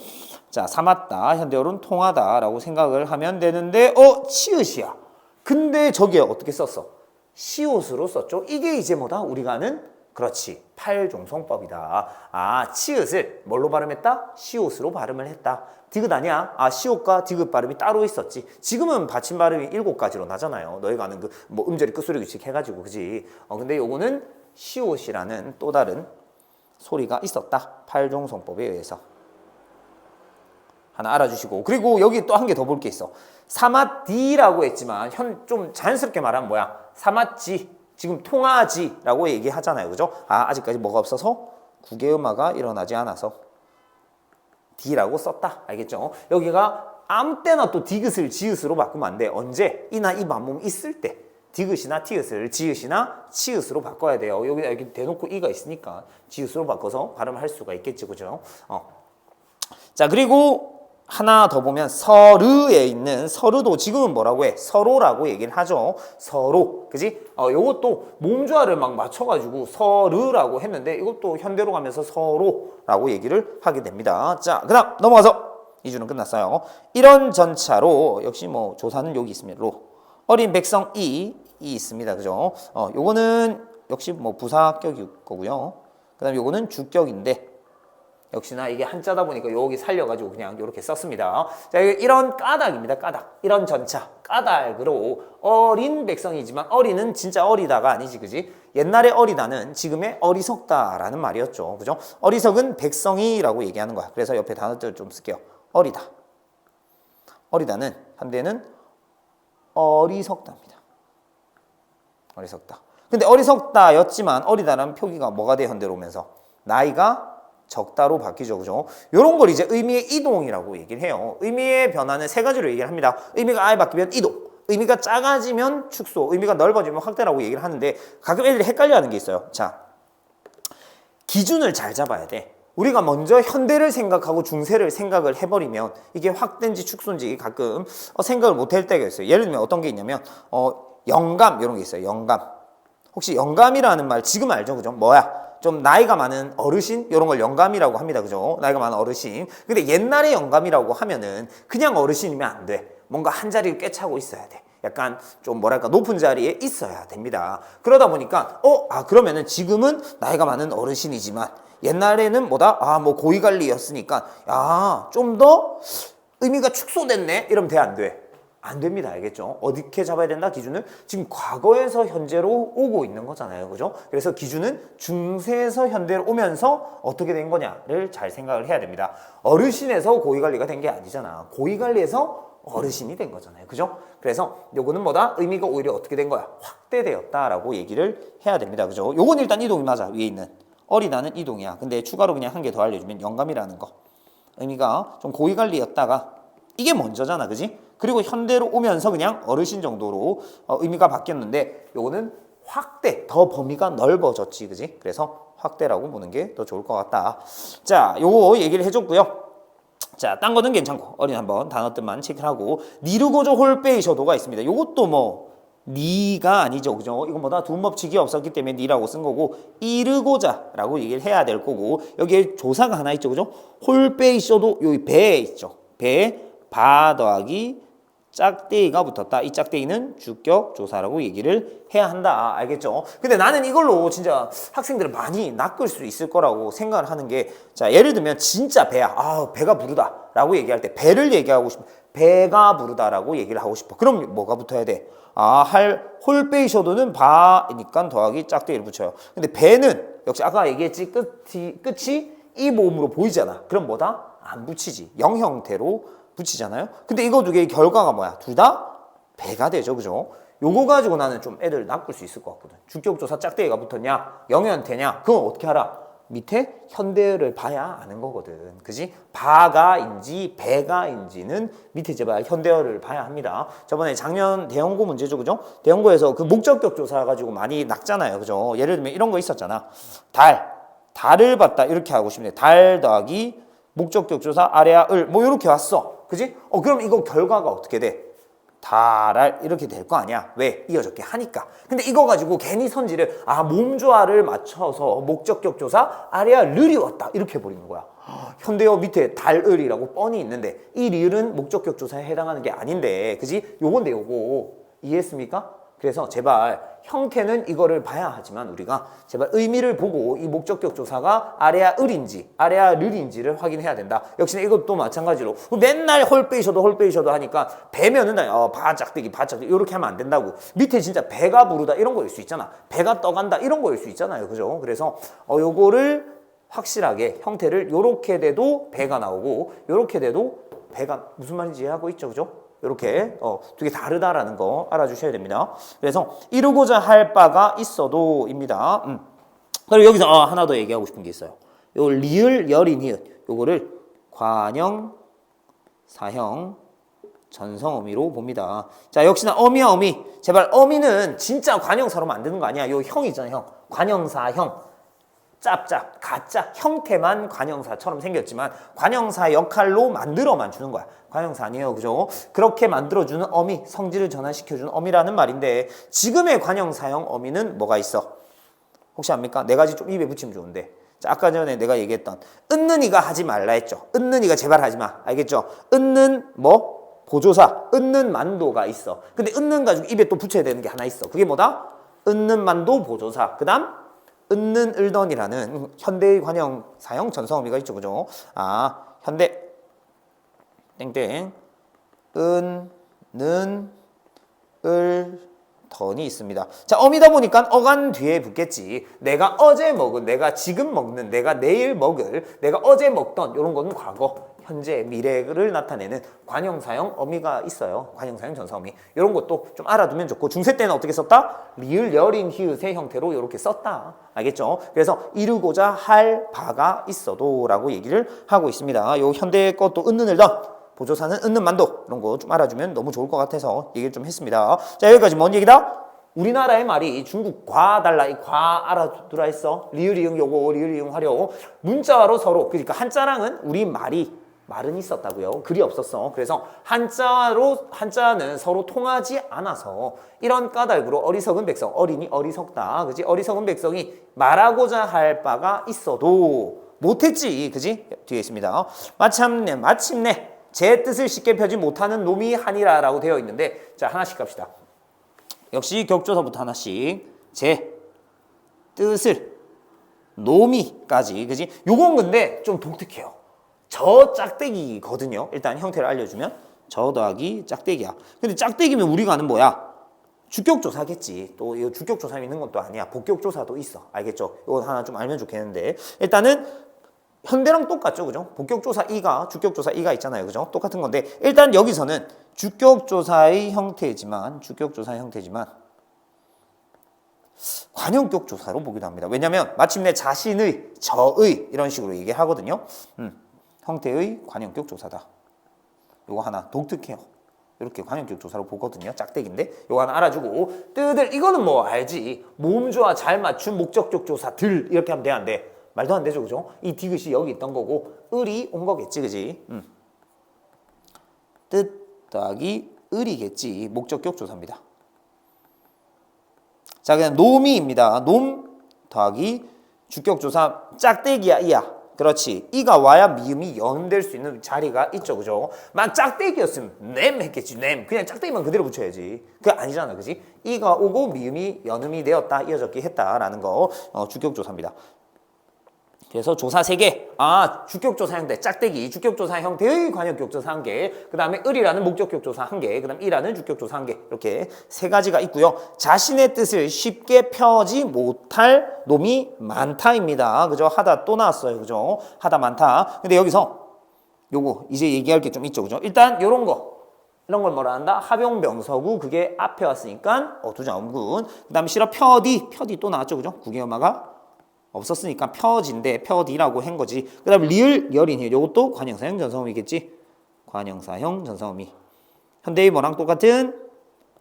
자, 삼았다 현대어로는 통하다라고 생각을 하면 되는데 치읓이야. 근데 저기에 어떻게 썼어? 시옷으로 썼죠. 이게 이제 뭐다? 우리가 아는 그렇지. 팔종성법이다. 치읓을 뭘로 발음했다? 시옷으로 발음을 했다. 디귿 아니야? 시옷과 디귿 발음이 따로 있었지. 지금은 받침 발음이 7가지로 나잖아요. 너희가 아는 그 뭐 음절이 끝소리 규칙 해가지고, 그지? 근데 요거는 시옷이라는 또 다른 소리가 있었다. 팔종성법에 의해서. 하나 알아주시고. 그리고 여기 또 한 개 더 볼 게 있어. 삼았디라고 했지만 좀 자연스럽게 말하면 뭐야? 삼았지. 지금 통하지라고 얘기하잖아요. 그죠? 아직까지 뭐가 없어서 구개음화가 일어나지 않아서 디라고 썼다. 알겠죠? 여기가 아무 때나 또 디귿을 지읒으로 바꾸면 안 돼. 언제? 이나 이 만몸 있을 때. 디귿이나 티읕을 지읒이나 치읒으로 바꿔야 돼요. 여기다 이렇게 대놓고 이가 있으니까 지읒으로 바꿔서 발음할 수가 있겠지. 그죠? 자, 그리고 하나 더 보면 서르에 있는 서르도 지금은 뭐라고 해? 서로라고 얘기를 하죠. 서로. 그지? 요것도 몸조화를 막 맞춰가지고 서르라고 했는데 이것도 현대로 가면서 서로라고 얘기를 하게 됩니다. 자, 그 다음 넘어가서 2주는 끝났어요. 이런 전차로 역시 뭐 조사는 여기 있습니다. 로. 어린 백성 이 있습니다. 그죠? 요거는 역시 뭐 부사격일 거고요. 그 다음에 요거는 주격인데 역시나 이게 한자다 보니까 여기 살려가지고 그냥 이렇게 썼습니다. 자, 이런 까닭입니다. 까닭. 이런 전차. 까닭으로 어린 백성이지만 어린은 진짜 어리다가 아니지, 그지? 옛날에 어리다는 지금의 어리석다라는 말이었죠. 그죠? 어리석은 백성이라고 얘기하는 거야. 그래서 옆에 단어들 좀 쓸게요. 어리다. 어리다는 한대는 어리석다입니다. 어리석다. 근데 어리석다였지만 어리다라는 표기가 뭐가 돼? 현대로 오면서 나이가 적다로 바뀌죠. 그죠? 요런 걸 이제 의미의 이동이라고 얘기를 해요. 의미의 변화는 세 가지로 얘기를 합니다. 의미가 아예 바뀌면 이동, 의미가 작아지면 축소, 의미가 넓어지면 확대라고 얘기를 하는데 가끔 애들이 헷갈려하는 게 있어요. 자, 기준을 잘 잡아야 돼. 우리가 먼저 현대를 생각하고 중세를 생각을 해버리면 이게 확대인지 축소인지 가끔 생각을 못할 때가 있어요. 예를 들면 어떤 게 있냐면 영감 이런 게 있어요. 영감. 혹시 영감이라는 말 지금 알죠? 그죠? 뭐야? 좀 나이가 많은 어르신 이런 걸 영감이라고 합니다. 그죠? 나이가 많은 어르신. 근데 옛날에 영감이라고 하면은 그냥 어르신이면 안 돼. 뭔가 한 자리를 꿰차고 있어야 돼. 약간 좀 뭐랄까 높은 자리에 있어야 됩니다. 그러다 보니까 그러면은 지금은 나이가 많은 어르신이지만 옛날에는 뭐다? 뭐 고위관리였으니까 좀 더 의미가 축소됐네? 이러면 돼, 안 돼? 안 됩니다. 알겠죠? 어떻게 잡아야 된다? 기준을 지금 과거에서 현재로 오고 있는 거잖아요. 그죠? 그래서 기준은 중세에서 현대로 오면서 어떻게 된 거냐를 잘 생각을 해야 됩니다. 어르신에서 고위관리가 된 게 아니잖아. 고위관리에서 어르신이 된 거잖아요. 그죠? 그래서 요거는 뭐다? 의미가 오히려 어떻게 된 거야? 확대되었다라고 얘기를 해야 됩니다. 그죠? 요건 일단 이동이 맞아. 위에 있는. 어리다는 이동이야. 근데 추가로 그냥 한 개 더 알려주면 영감이라는 거. 의미가 좀 고위관리였다가 이게 먼저잖아. 그지? 그리고 현대로 오면서 그냥 어르신 정도로 의미가 바뀌었는데 요거는 확대, 더 범위가 넓어졌지. 그지? 그래서 확대라고 보는 게 더 좋을 것 같다. 자, 요거 얘기를 해줬고요. 자, 딴 거는 괜찮고 어린 한번 단어들만 체크를 하고 니르고조 홀베이셔도가 있습니다. 요것도 뭐 니가 아니죠. 그죠? 이건 뭐다? 둔법칙이 없었기 때문에 니라고 쓴 거고 이르고자라고 얘기를 해야 될 거고 여기에 조사가 하나 있죠. 그죠? 홀베이셔도 여기 배에 있죠. 배에 바 더하기 짝대기가 붙었다. 이 짝대기는 주격 조사라고 얘기를 해야 한다. 알겠죠? 근데 나는 이걸로 진짜 학생들을 많이 낚을 수 있을 거라고 생각을 하는 게, 자, 예를 들면 진짜 배야. 아, 배가 부르다 라고 얘기할 때 배를 얘기하고 싶어. 배가 부르다라고 얘기를 하고 싶어. 그럼 뭐가 붙어야 돼? 아, 홀베이셔도는 바이니까 더하기 짝대기를 붙여요. 근데 배는 역시 아까 얘기했지. 끝이 이 모음으로 보이잖아. 그럼 뭐다? 안 붙이지. 영 형태로 붙이잖아요. 근데 이거 두 개의 결과가 뭐야? 둘 다 배가 되죠. 그죠? 요거 가지고 나는 좀 애들 낚을 수 있을 것 같거든. 주격조사 짝대기가 붙었냐? 영현태냐? 그건 어떻게 알아? 밑에 현대어를 봐야 아는 거거든. 그지? 바가인지 배가인지는 밑에 제발 현대어를 봐야 합니다. 저번에 작년 대형고 문제죠. 그죠? 대형고에서 그 목적격 조사 가지고 많이 낚잖아요. 그죠? 예를 들면 이런 거 있었잖아. 달을 봤다. 이렇게 하고 싶네. 달 더하기 목적격 조사 아래야 을 뭐 이렇게 왔어. 그지? 그럼 이거 결과가 어떻게 돼? 달알 이렇게 될 거 아니야. 왜? 이어졌게 하니까. 근데 이거 가지고 괜히 선지를 몸조화를 맞춰서 목적격 조사 아래야 르이 왔다. 이렇게 해버리는 거야. 현대어 밑에 달을이라고 뻔히 있는데 이 리을은 목적격 조사에 해당하는 게 아닌데, 그지? 요건데 요거 이해했습니까? 그래서 제발 형태는 이거를 봐야 하지만 우리가 제발 의미를 보고 이 목적격 조사가 아래야 을인지 아래야 르인지를 확인해야 된다. 역시나 이것도 마찬가지로 맨날 홀빼이셔도 하니까 배면은 바짝대기 이렇게 하면 안 된다고. 밑에 진짜 배가 부르다 이런 거일 수 있잖아. 배가 떠간다 이런 거일 수 있잖아요. 그죠? 그래서 요거를 확실하게 형태를 요렇게 돼도 배가 나오고 요렇게 돼도 배가 무슨 말인지 이해하고 있죠. 그죠? 이렇게 두 개 다르다라는 거 알아주셔야 됩니다. 그래서 이루고자 할 바가 있어도입니다. 그리고 여기서 하나 더 얘기하고 싶은 게 있어요. 요 리을, 열이, 니은 요거를 관형, 사형, 전성 어미로 봅니다. 자, 역시나 어미야 어미. 제발 어미는 진짜 관형사로 만드는 거 아니야. 요 형 있잖아. 형. 관형사 형. 짭짭, 가짜 형태만 관형사처럼 생겼지만 관형사 역할로 만들어만 주는 거야. 관형사 아니에요. 그죠? 그렇게 만들어주는 어미, 성질을 전환시켜주는 어미라는 말인데 지금의 관형사형 어미는 뭐가 있어? 혹시 압니까? 네 가지 좀 입에 붙이면 좋은데. 자, 아까 전에 내가 얘기했던 은는이가 하지 말라 했죠. 은는이가 제발 하지 마. 알겠죠? 은는 뭐? 보조사. 은는 만도가 있어. 근데 은는 가지고 입에 또 붙여야 되는 게 하나 있어. 그게 뭐다? 은는 만도 보조사. 그 다음 은는 을던이라는 현대의 관형 사형 전성어미가 있죠. 그죠? 현대 땡땡 은는 을던이 있습니다. 자, 어미다 보니까 어간 뒤에 붙겠지. 내가 어제 먹은, 내가 지금 먹는, 내가 내일 먹을, 내가 어제 먹던 이런 거는 과거, 현재, 미래를 나타내는 관형사형 어미가 있어요. 관형사형 전사어미. 이런 것도 좀 알아두면 좋고, 중세 때는 어떻게 썼다? 리을, 여린, 히읗의 형태로 이렇게 썼다. 알겠죠? 그래서 이루고자 할 바가 있어도 라고 얘기를 하고 있습니다. 요 현대 것도 은는을던, 보조사는 은는만도, 이런 거 좀 알아주면 너무 좋을 것 같아서 얘기를 좀 했습니다. 자, 여기까지 뭔 얘기다? 우리나라의 말이 중국 과 달라. 이 과 알아두라 했어. 리을이응 요거, 리을이응 하려. 문자로 서로, 그러니까 한자랑은 우리 말은 있었다고요. 글이 없었어. 그래서 한자는 서로 통하지 않아서 이런 까닭으로 어리석은 백성, 어린이 어리석다. 그지? 어리석은 백성이 말하고자 할 바가 있어도 못했지. 그지? 뒤에 있습니다. 마침내 제 뜻을 쉽게 펴지 못하는 놈이 하니라라고 되어 있는데, 자, 하나씩 갑시다. 역시 격조사부터 하나씩. 제 뜻을 놈이까지. 그지? 요건 근데 좀 독특해요. 저 짝대기거든요. 일단 형태를 알려주면 저 더하기 짝대기야. 근데 짝대기면 우리가 아는 뭐야? 주격조사겠지. 또 이 주격조사 있는 것도 아니야. 복격조사도 있어. 알겠죠? 이거 하나 좀 알면 좋겠는데, 일단은 현대랑 똑같죠, 그죠? 본격조사 이가, 주격조사 이가 있잖아요, 그죠? 똑같은 건데 일단 여기서는 주격조사의 형태지만 관용격 조사로 보기도 합니다. 왜냐하면 마침내 자신의, 저의 이런 식으로 얘기하거든요. 형태의 관용격 조사다. 요거 하나 독특해요. 이렇게 관용격 조사로 보거든요. 짝대기인데 요거 하나 알아주고 뜨들 이거는 뭐 알지. 모음조화 잘 맞춘 목적격 조사들 이렇게 하면 돼, 안 돼? 말도 안 되죠, 그죠? 이 디귿이 여기 있던 거고 을이 온 거겠지, 그지? 뜻 더하기 을이겠지. 목적격 조사입니다. 자, 그냥 놈이입니다. 놈 더하기 주격조사 짝대기야, 이야. 그렇지. 이가 와야 미음이 연될 수 있는 자리가 있죠, 그죠? 만 짝대기였으면 냄 했겠지, 냄. 그냥 짝대기만 그대로 붙여야지. 그게 아니잖아, 그지? 이가 오고 미음이 연음이 되었다, 이어졌기 했다라는 거 주격조사입니다. 그래서 조사 3개. 주격조사 형태, 짝대기, 주격조사 형태의 관용격조사 1개, 그 다음에 을이라는 목적격조사 1개, 그 다음 이라는 주격조사 1개, 이렇게 3가지가 있고요. 자신의 뜻을 쉽게 펴지 못할 놈이 많다입니다. 그죠? 하다 또 나왔어요. 그죠? 하다 많다. 근데 여기서 요거 이제 얘기할 게 좀 있죠. 그죠? 일단 요런 거. 이런 걸 뭐라 한다? 합용명서구. 그게 앞에 왔으니까 두자음군. 그 다음에 실어 펴디 또 나왔죠. 그죠? 구개엄마가 없었으니까 펴진데 펴디라고 한 거지. 그 다음에 리을 열인이 요것도 관형사형 전사음이겠지. 관형사형 전사음이. 현대의 뭐랑 똑같은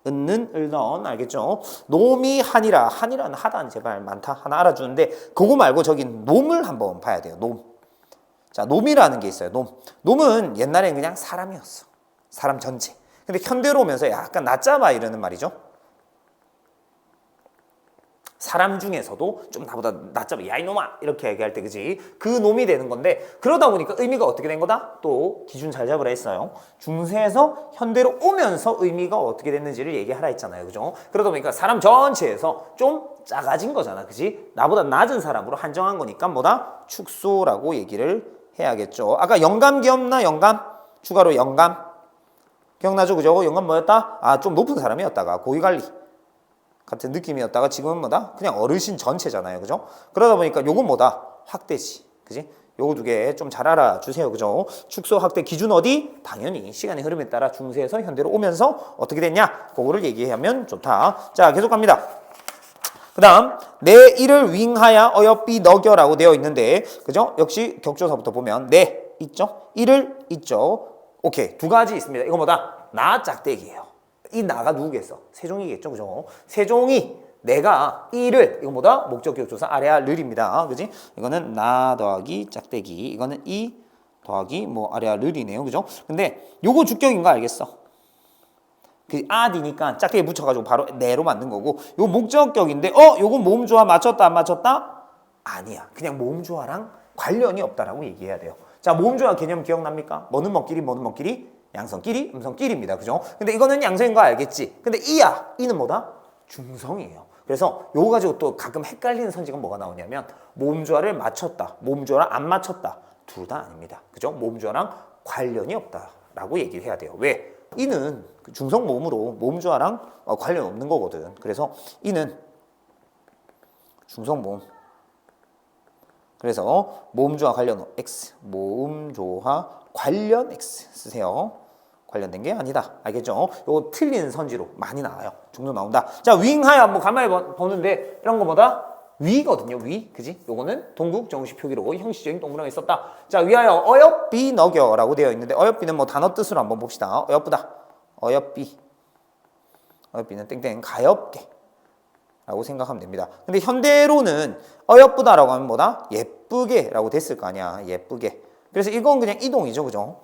은는 을던 알겠죠? 놈이 한이라. 한이라는 하다는 제발 많다. 하나 알아주는데 그거 말고 저기 놈을 한번 봐야 돼요. 놈. 자, 놈이라는 게 있어요. 놈. 놈은 옛날엔 그냥 사람이었어. 사람 전체. 근데 현대로 오면서 약간 낮잡아 이러는 말이죠. 사람 중에서도 좀 나보다 낮잡아, 야 이놈아 이렇게 얘기할 때, 그지? 그 놈이 되는 건데 그러다 보니까 의미가 어떻게 된 거다? 또 기준 잘 잡으라 했어요. 중세에서 현대로 오면서 의미가 어떻게 됐는지를 얘기하라 했잖아요, 그죠? 그러다 보니까 사람 전체에서 좀 작아진 거잖아, 그지? 나보다 낮은 사람으로 한정한 거니까 뭐다? 축소라고 얘기를 해야겠죠. 아까 영감 기억나? 영감? 추가로 영감 기억나죠, 그죠? 영감 뭐였다? 좀 높은 사람이었다가 고위관리 같은 느낌이었다가 지금은 뭐다? 그냥 어르신 전체잖아요, 그죠? 그러다 보니까 요건 뭐다? 확대지, 그지? 요거 2개 좀 잘 알아주세요, 그죠? 축소 확대 기준 어디? 당연히 시간의 흐름에 따라 중세에서 현대로 오면서 어떻게 됐냐? 그거를 얘기하면 좋다. 자, 계속 갑니다. 그 다음 내 이를 윙하야 어여삐 너겨라고 되어 있는데, 그죠? 역시 격조사부터 보면 내 있죠? 이를 있죠? 오케이, 2가지 있습니다. 이거 뭐다? 나 짝대기예요. 이 나가 누구겠어? 세종이겠죠, 그죠? 세종이 내가 이를, 이거 뭐다? 목적격조사 아래야 르입니다. 그지? 이거는 나 더하기 짝대기, 이거는 이 더하기 뭐 아래야 르이네요, 그죠? 근데 요거 주격인 거 알겠어? 그 아디니까 짝대기 붙여가지고 바로 내로 만든 거고, 요 목적격인데 요거 모음조화 맞췄다 안 맞췄다? 아니야. 그냥 모음조화랑 관련이 없다라고 얘기해야 돼요. 자, 모음조화 개념 기억납니까? 뭐는 뭐끼리 뭐는 뭐끼리? 양성끼리, 음성끼리입니다. 그죠? 근데 이거는 양성인 거 알겠지? 근데 이야, 이는 뭐다? 중성이에요. 그래서 요거 가지고 또 가끔 헷갈리는 선지가 뭐가 나오냐면 모음조화를 맞췄다, 모음조화를 안 맞췄다. 둘 다 아닙니다. 그죠? 모음조화랑 관련이 없다라고 얘기를 해야 돼요. 왜? 이는 중성 모음으로 모음조화랑 관련 없는 거거든. 그래서 이는 중성 모음. 그래서 모음조화 관련 X, 모음조화 관련 X 쓰세요. 관련된 게 아니다. 알겠죠? 요거 틀린 선지로 많이 나와요. 종종 나온다. 자, 윙하야 한번 가만히 보는데 이런 거보다 위거든요. 위. 그지? 요거는 동국 정식 표기로 형식적인 동물형이 있었다. 자, 위하여 어여삐 너겨라고 되어 있는데 어여삐는 뭐 단어 뜻으로 한번 봅시다. 어여쁘다. 어여삐. 어여삐는 땡땡 가엽게 라고 생각하면 됩니다. 근데 현대로는 어여쁘다라고 하면 뭐다? 예쁘게 라고 됐을 거 아니야. 예쁘게. 그래서 이건 그냥 이동이죠. 그죠?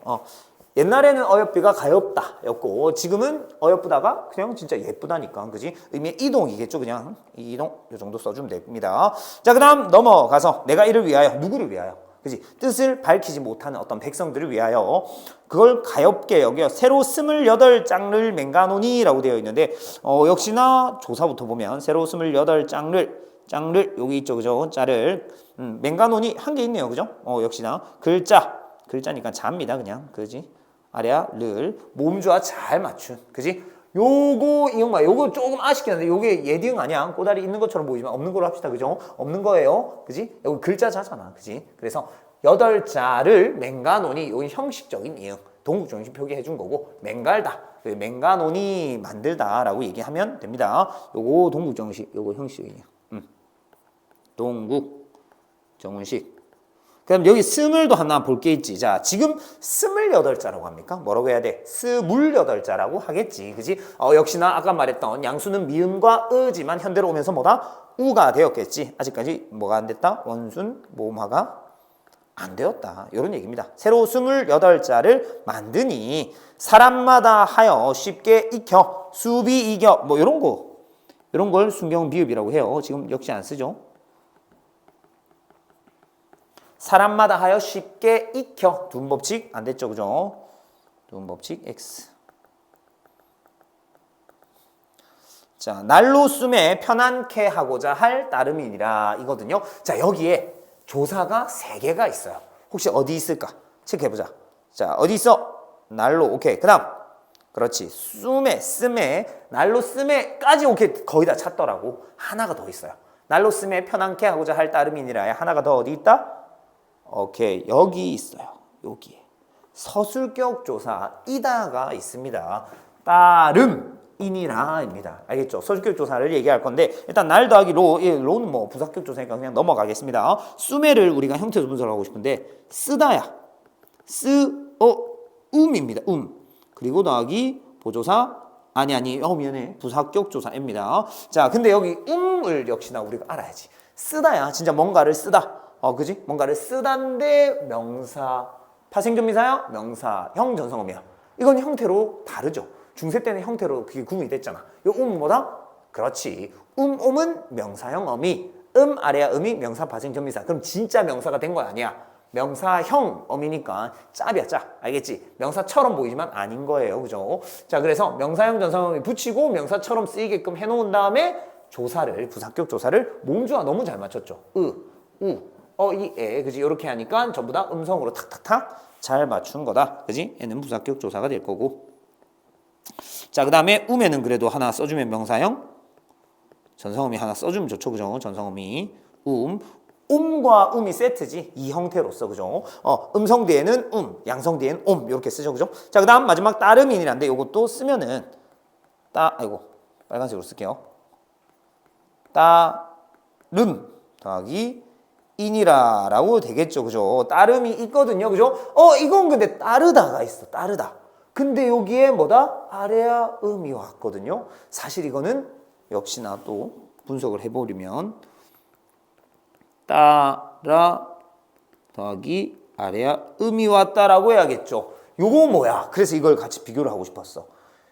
옛날에는 어여삐가 가엽다 였고 지금은 어여쁘다가 그냥 진짜 예쁘다니까, 그지? 의미의 이동이겠죠. 그냥 이동 요 정도 써주면 됩니다. 자, 그 다음 넘어가서 내가 이를 위하여, 누구를 위하여, 그지? 뜻을 밝히지 못하는 어떤 백성들을 위하여 그걸 가엽게 여겨 새로 28장를 맹가노니라고 되어 있는데 역시나 조사부터 보면 새로 28장를 여기 있죠, 그죠? 자를 맹가노니 한 개 있네요, 그죠? 역시나 글자니까 자입니다, 그냥, 그지? 아래야 를 모음조화 잘 맞춘, 그지? 요거 이용마 요거 조금 아쉽긴 한데 요게 예디응 아니야. 꼬다리 있는 것처럼 보이지만 없는 걸로 합시다, 그죠? 없는 거예요, 그지? 여기 글자 자잖아, 그지? 그래서 8자를 맹가논이 이건 형식적인 이응 동국정식 표기해 준 거고 맹갈다 맹가논이 만들다라고 얘기하면 됩니다. 요거 동국정식 요거 형식이에요. 동국정식. 그럼 여기 스물도 하나 볼 게 있지. 자, 지금 28자라고 합니까? 뭐라고 해야 돼? 28자라고 하겠지. 그지? 역시나 아까 말했던 양수는 미음과 으지만 현대로 오면서 뭐다? 우가 되었겠지. 아직까지 뭐가 안 됐다? 원순, 모음화가 안 되었다. 이런 얘기입니다. 새로 28자를 만드니 사람마다 하여 쉽게 익혀 수비 이겨 뭐 이런 거. 이런 걸 순경 비읍이라고 해요. 지금 역시 안 쓰죠. 사람마다 하여 쉽게 익혀. 두음법칙 안 됐죠, 그죠? 두음법칙 X. 자, 날로 숨에 편안케 하고자 할 따름이니라 이거든요. 자, 여기에 조사가 3개가 있어요. 혹시 어디 있을까? 체크해보자. 자, 어디 있어? 날로, 오케이. 그 다음. 그렇지. 숨에, 씀에, 날로 씀에까지 오케이. 거의 다 찾더라고. 하나가 더 있어요. 날로 씀에 편안케 하고자 할 따름이니라에 하나가 더 어디 있다? 오케이. 여기 있어요. 여기에. 서술격 조사 이다가 있습니다. 따름이니라입니다. 알겠죠? 서술격 조사를 얘기할 건데 일단 날 더하기 로, 로는 뭐 부사격 조사니까 그냥 넘어가겠습니다. 수매를 우리가 형태로 분석을 하고 싶은데 쓰다야. 음입니다. 그리고 더하기 보조사 미안해. 부사격 조사입니다. 자, 근데 여기 을 역시나 우리가 알아야지. 쓰다야. 진짜 뭔가를 쓰다. 그지? 뭔가를 쓰다인데 명사, 파생전미사야? 명사형 전성어미야. 이건 형태로 다르죠. 중세 때는 형태로 그게 구분이 됐잖아. 이 뭐다? 그렇지. 옴은 명사형 어미, 아래야 음이 명사, 파생전미사. 그럼 진짜 명사가 된 거 아니야. 명사형 어미니까 짭이야, 짭. 알겠지? 명사처럼 보이지만 아닌 거예요. 그죠? 자, 그래서 명사형 전성어미 붙이고 명사처럼 쓰이게끔 해놓은 다음에 조사를, 부사격 조사를 몸주와 너무 잘 맞췄죠. 그지? 이렇게 하니까 전부 다 음성으로 탁탁탁 잘 맞춘 거다. 그지? 얘는 부사격 조사가 될 거고. 자, 그 다음에 음에는 그래도 하나 써주면 명사형. 전성음이 하나 써주면 좋죠. 그죠? 전성음이. 음과 음이 세트지. 이 형태로서. 그죠? 음성 뒤에는 양성 뒤에는 이렇게 쓰죠. 그죠? 자, 그 다음 마지막 따름인이란데 이것도 쓰면은 빨간색으로 쓸게요. 따름 더하기 인이라라고 되겠죠. 그죠? 따름이 있거든요. 그죠? 이건 근데 따르다가 있어. 따르다. 근데 여기에 뭐다? 아래야 음이 왔거든요. 사실 이거는 역시나 또 분석을 해버리면 따라 더하기 아래야 음이 왔다라고 해야겠죠. 요거 뭐야? 그래서 이걸 같이 비교를 하고 싶었어.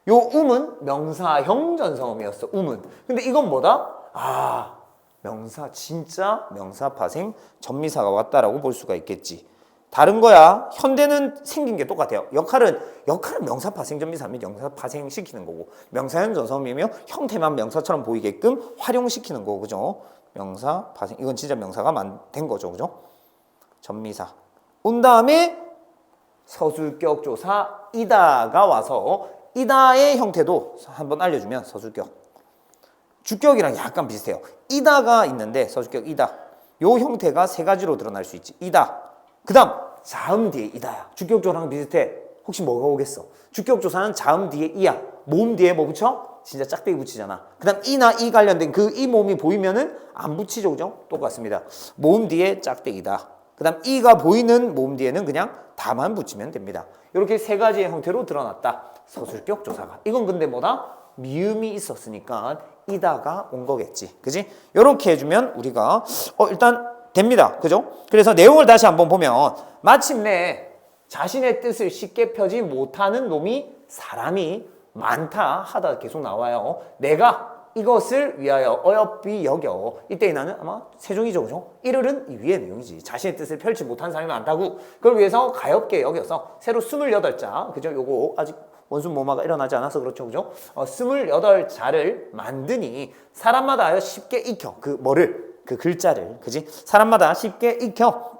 요 음은 명사형 전성음이었어. 음은. 근데 이건 뭐다? 명사, 진짜 명사 파생 전미사가 왔다라고 볼 수가 있겠지. 다른 거야. 현대는 생긴 게 똑같아요. 역할은 명사 파생 전미사면 명사 파생 시키는 거고 명사형 전성이면 형태만 명사처럼 보이게끔 활용시키는 거고 그죠? 명사 파생 이건 진짜 명사가 된 거죠. 그죠? 전미사. 온 다음에 서술격 조사 이다가 와서 이다의 형태도 한번 알려주면 서술격. 주격이랑 약간 비슷해요. 이다가 있는데 서술격 이다. 요 형태가 3가지로 드러날 수 있지. 이다. 그 다음 자음 뒤에 이다야. 주격 조사랑 비슷해. 혹시 뭐가 오겠어? 주격 조사는 자음 뒤에 이야. 모음 뒤에 뭐 붙여? 진짜 짝대기 붙이잖아. 그 다음 이나 이 관련된 그 이 모음이 보이면은 안 붙이죠. 그죠? 똑같습니다. 모음 뒤에 짝대기다. 그 다음 이가 보이는 모음 뒤에는 그냥 다만 붙이면 됩니다. 이렇게 3가지의 형태로 드러났다. 서술격 조사가. 이건 근데 뭐다? 미음이 있었으니까 이다가 온 거겠지. 그지? 이렇게 해주면 우리가 일단 됩니다. 그죠? 그래서 내용을 다시 한번 보면 마침내 자신의 뜻을 쉽게 펴지 못하는 놈이 사람이 많다 하다 계속 나와요. 내가 이것을 위하여 어여삐 여겨. 이때 나는 아마 세종이죠. 그죠? 이르는 이 위의 내용이지. 자신의 뜻을 펼치 못한 사람이 많다고. 그걸 위해서 가엾게 여겨서 새로 28자. 그죠? 요거 아직 원순 모마가 일어나지 않아서 그렇죠. 그죠? 28자를 만드니 사람마다 하여 쉽게 익혀. 그 글자를. 그지? 사람마다 쉽게 익혀.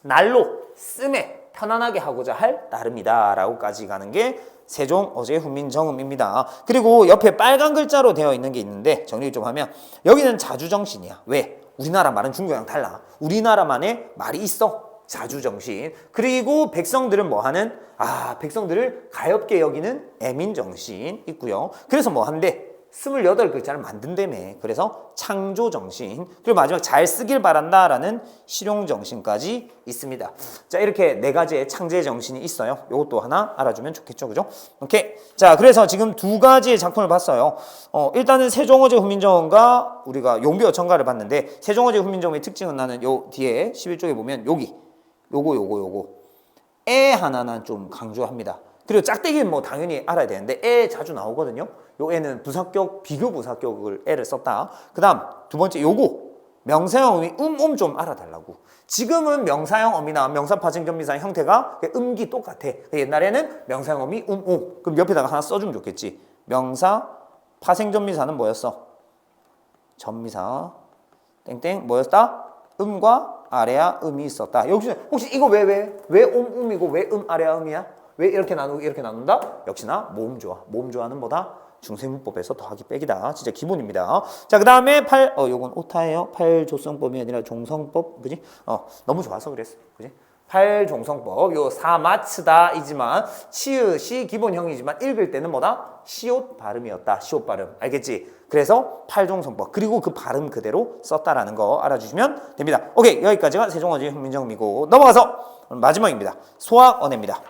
날로 씀에 편안하게 하고자 할 따름이다. 라고까지 가는 게 세종, 어제, 훈민, 정음입니다. 그리고 옆에 빨간 글자로 되어 있는 게 있는데 정리 좀 하면 여기는 자주정신이야. 왜? 우리나라 말은 중국이랑 달라. 우리나라만의 말이 있어. 자주정신. 그리고 백성들은 뭐 하는? 백성들을 가엾게 여기는 애민정신 있고요. 그래서 뭐 한대? 28글자를 만든다며. 그래서 창조정신. 그리고 마지막 잘 쓰길 바란다라는 실용정신까지 있습니다. 자, 이렇게 네 가지의 창제정신이 있어요. 요것도 하나 알아주면 좋겠죠. 그죠? 오케이. 자, 그래서 지금 두 가지의 작품을 봤어요. 일단은 세종어제 훈민정음과 우리가 용비어천가를 봤는데, 세종어제 훈민정음의 특징은 나는 요 뒤에 11쪽에 보면 요거 에 하나는 좀 강조합니다. 그리고 짝대기는 뭐 당연히 알아야 되는데 에 자주 나오거든요. 요 애는 부사격, 비교 부사격을 애를 썼다. 그 다음 두 번째 요거 명사형 어미 좀 알아달라고. 지금은 명사형 어미나 명사파생전미사 형태가 음기 똑같아. 옛날에는 명사형 어미 그럼 옆에다가 하나 써주면 좋겠지. 명사 파생전미사는 뭐였어? 전미사 땡땡 뭐였다? 음과 아래야 음이 있었다. 여기서 혹시 이거 왜 음이고 왜 아래야 음이야? 왜 이렇게 나누고 이렇게 나눈다? 역시나 모음 조화. 모음 조화는 뭐다? 중세문법에서 더하기 빼기다. 진짜 기본입니다. 자, 그 다음에 요건 오타예요. 팔조성법이 아니라 종성법. 그지? 너무 좋아서 그랬어. 그지? 팔종성법. 요 사마츠다이지만 치읓이 기본형이지만 읽을 때는 뭐다? 시옷 발음이었다. 시옷 발음. 알겠지? 그래서 팔종성법. 그리고 그 발음 그대로 썼다라는 거 알아주시면 됩니다. 오케이. 여기까지가 세종어제 훈민정음이고 넘어가서 마지막입니다. 소학언해입니다.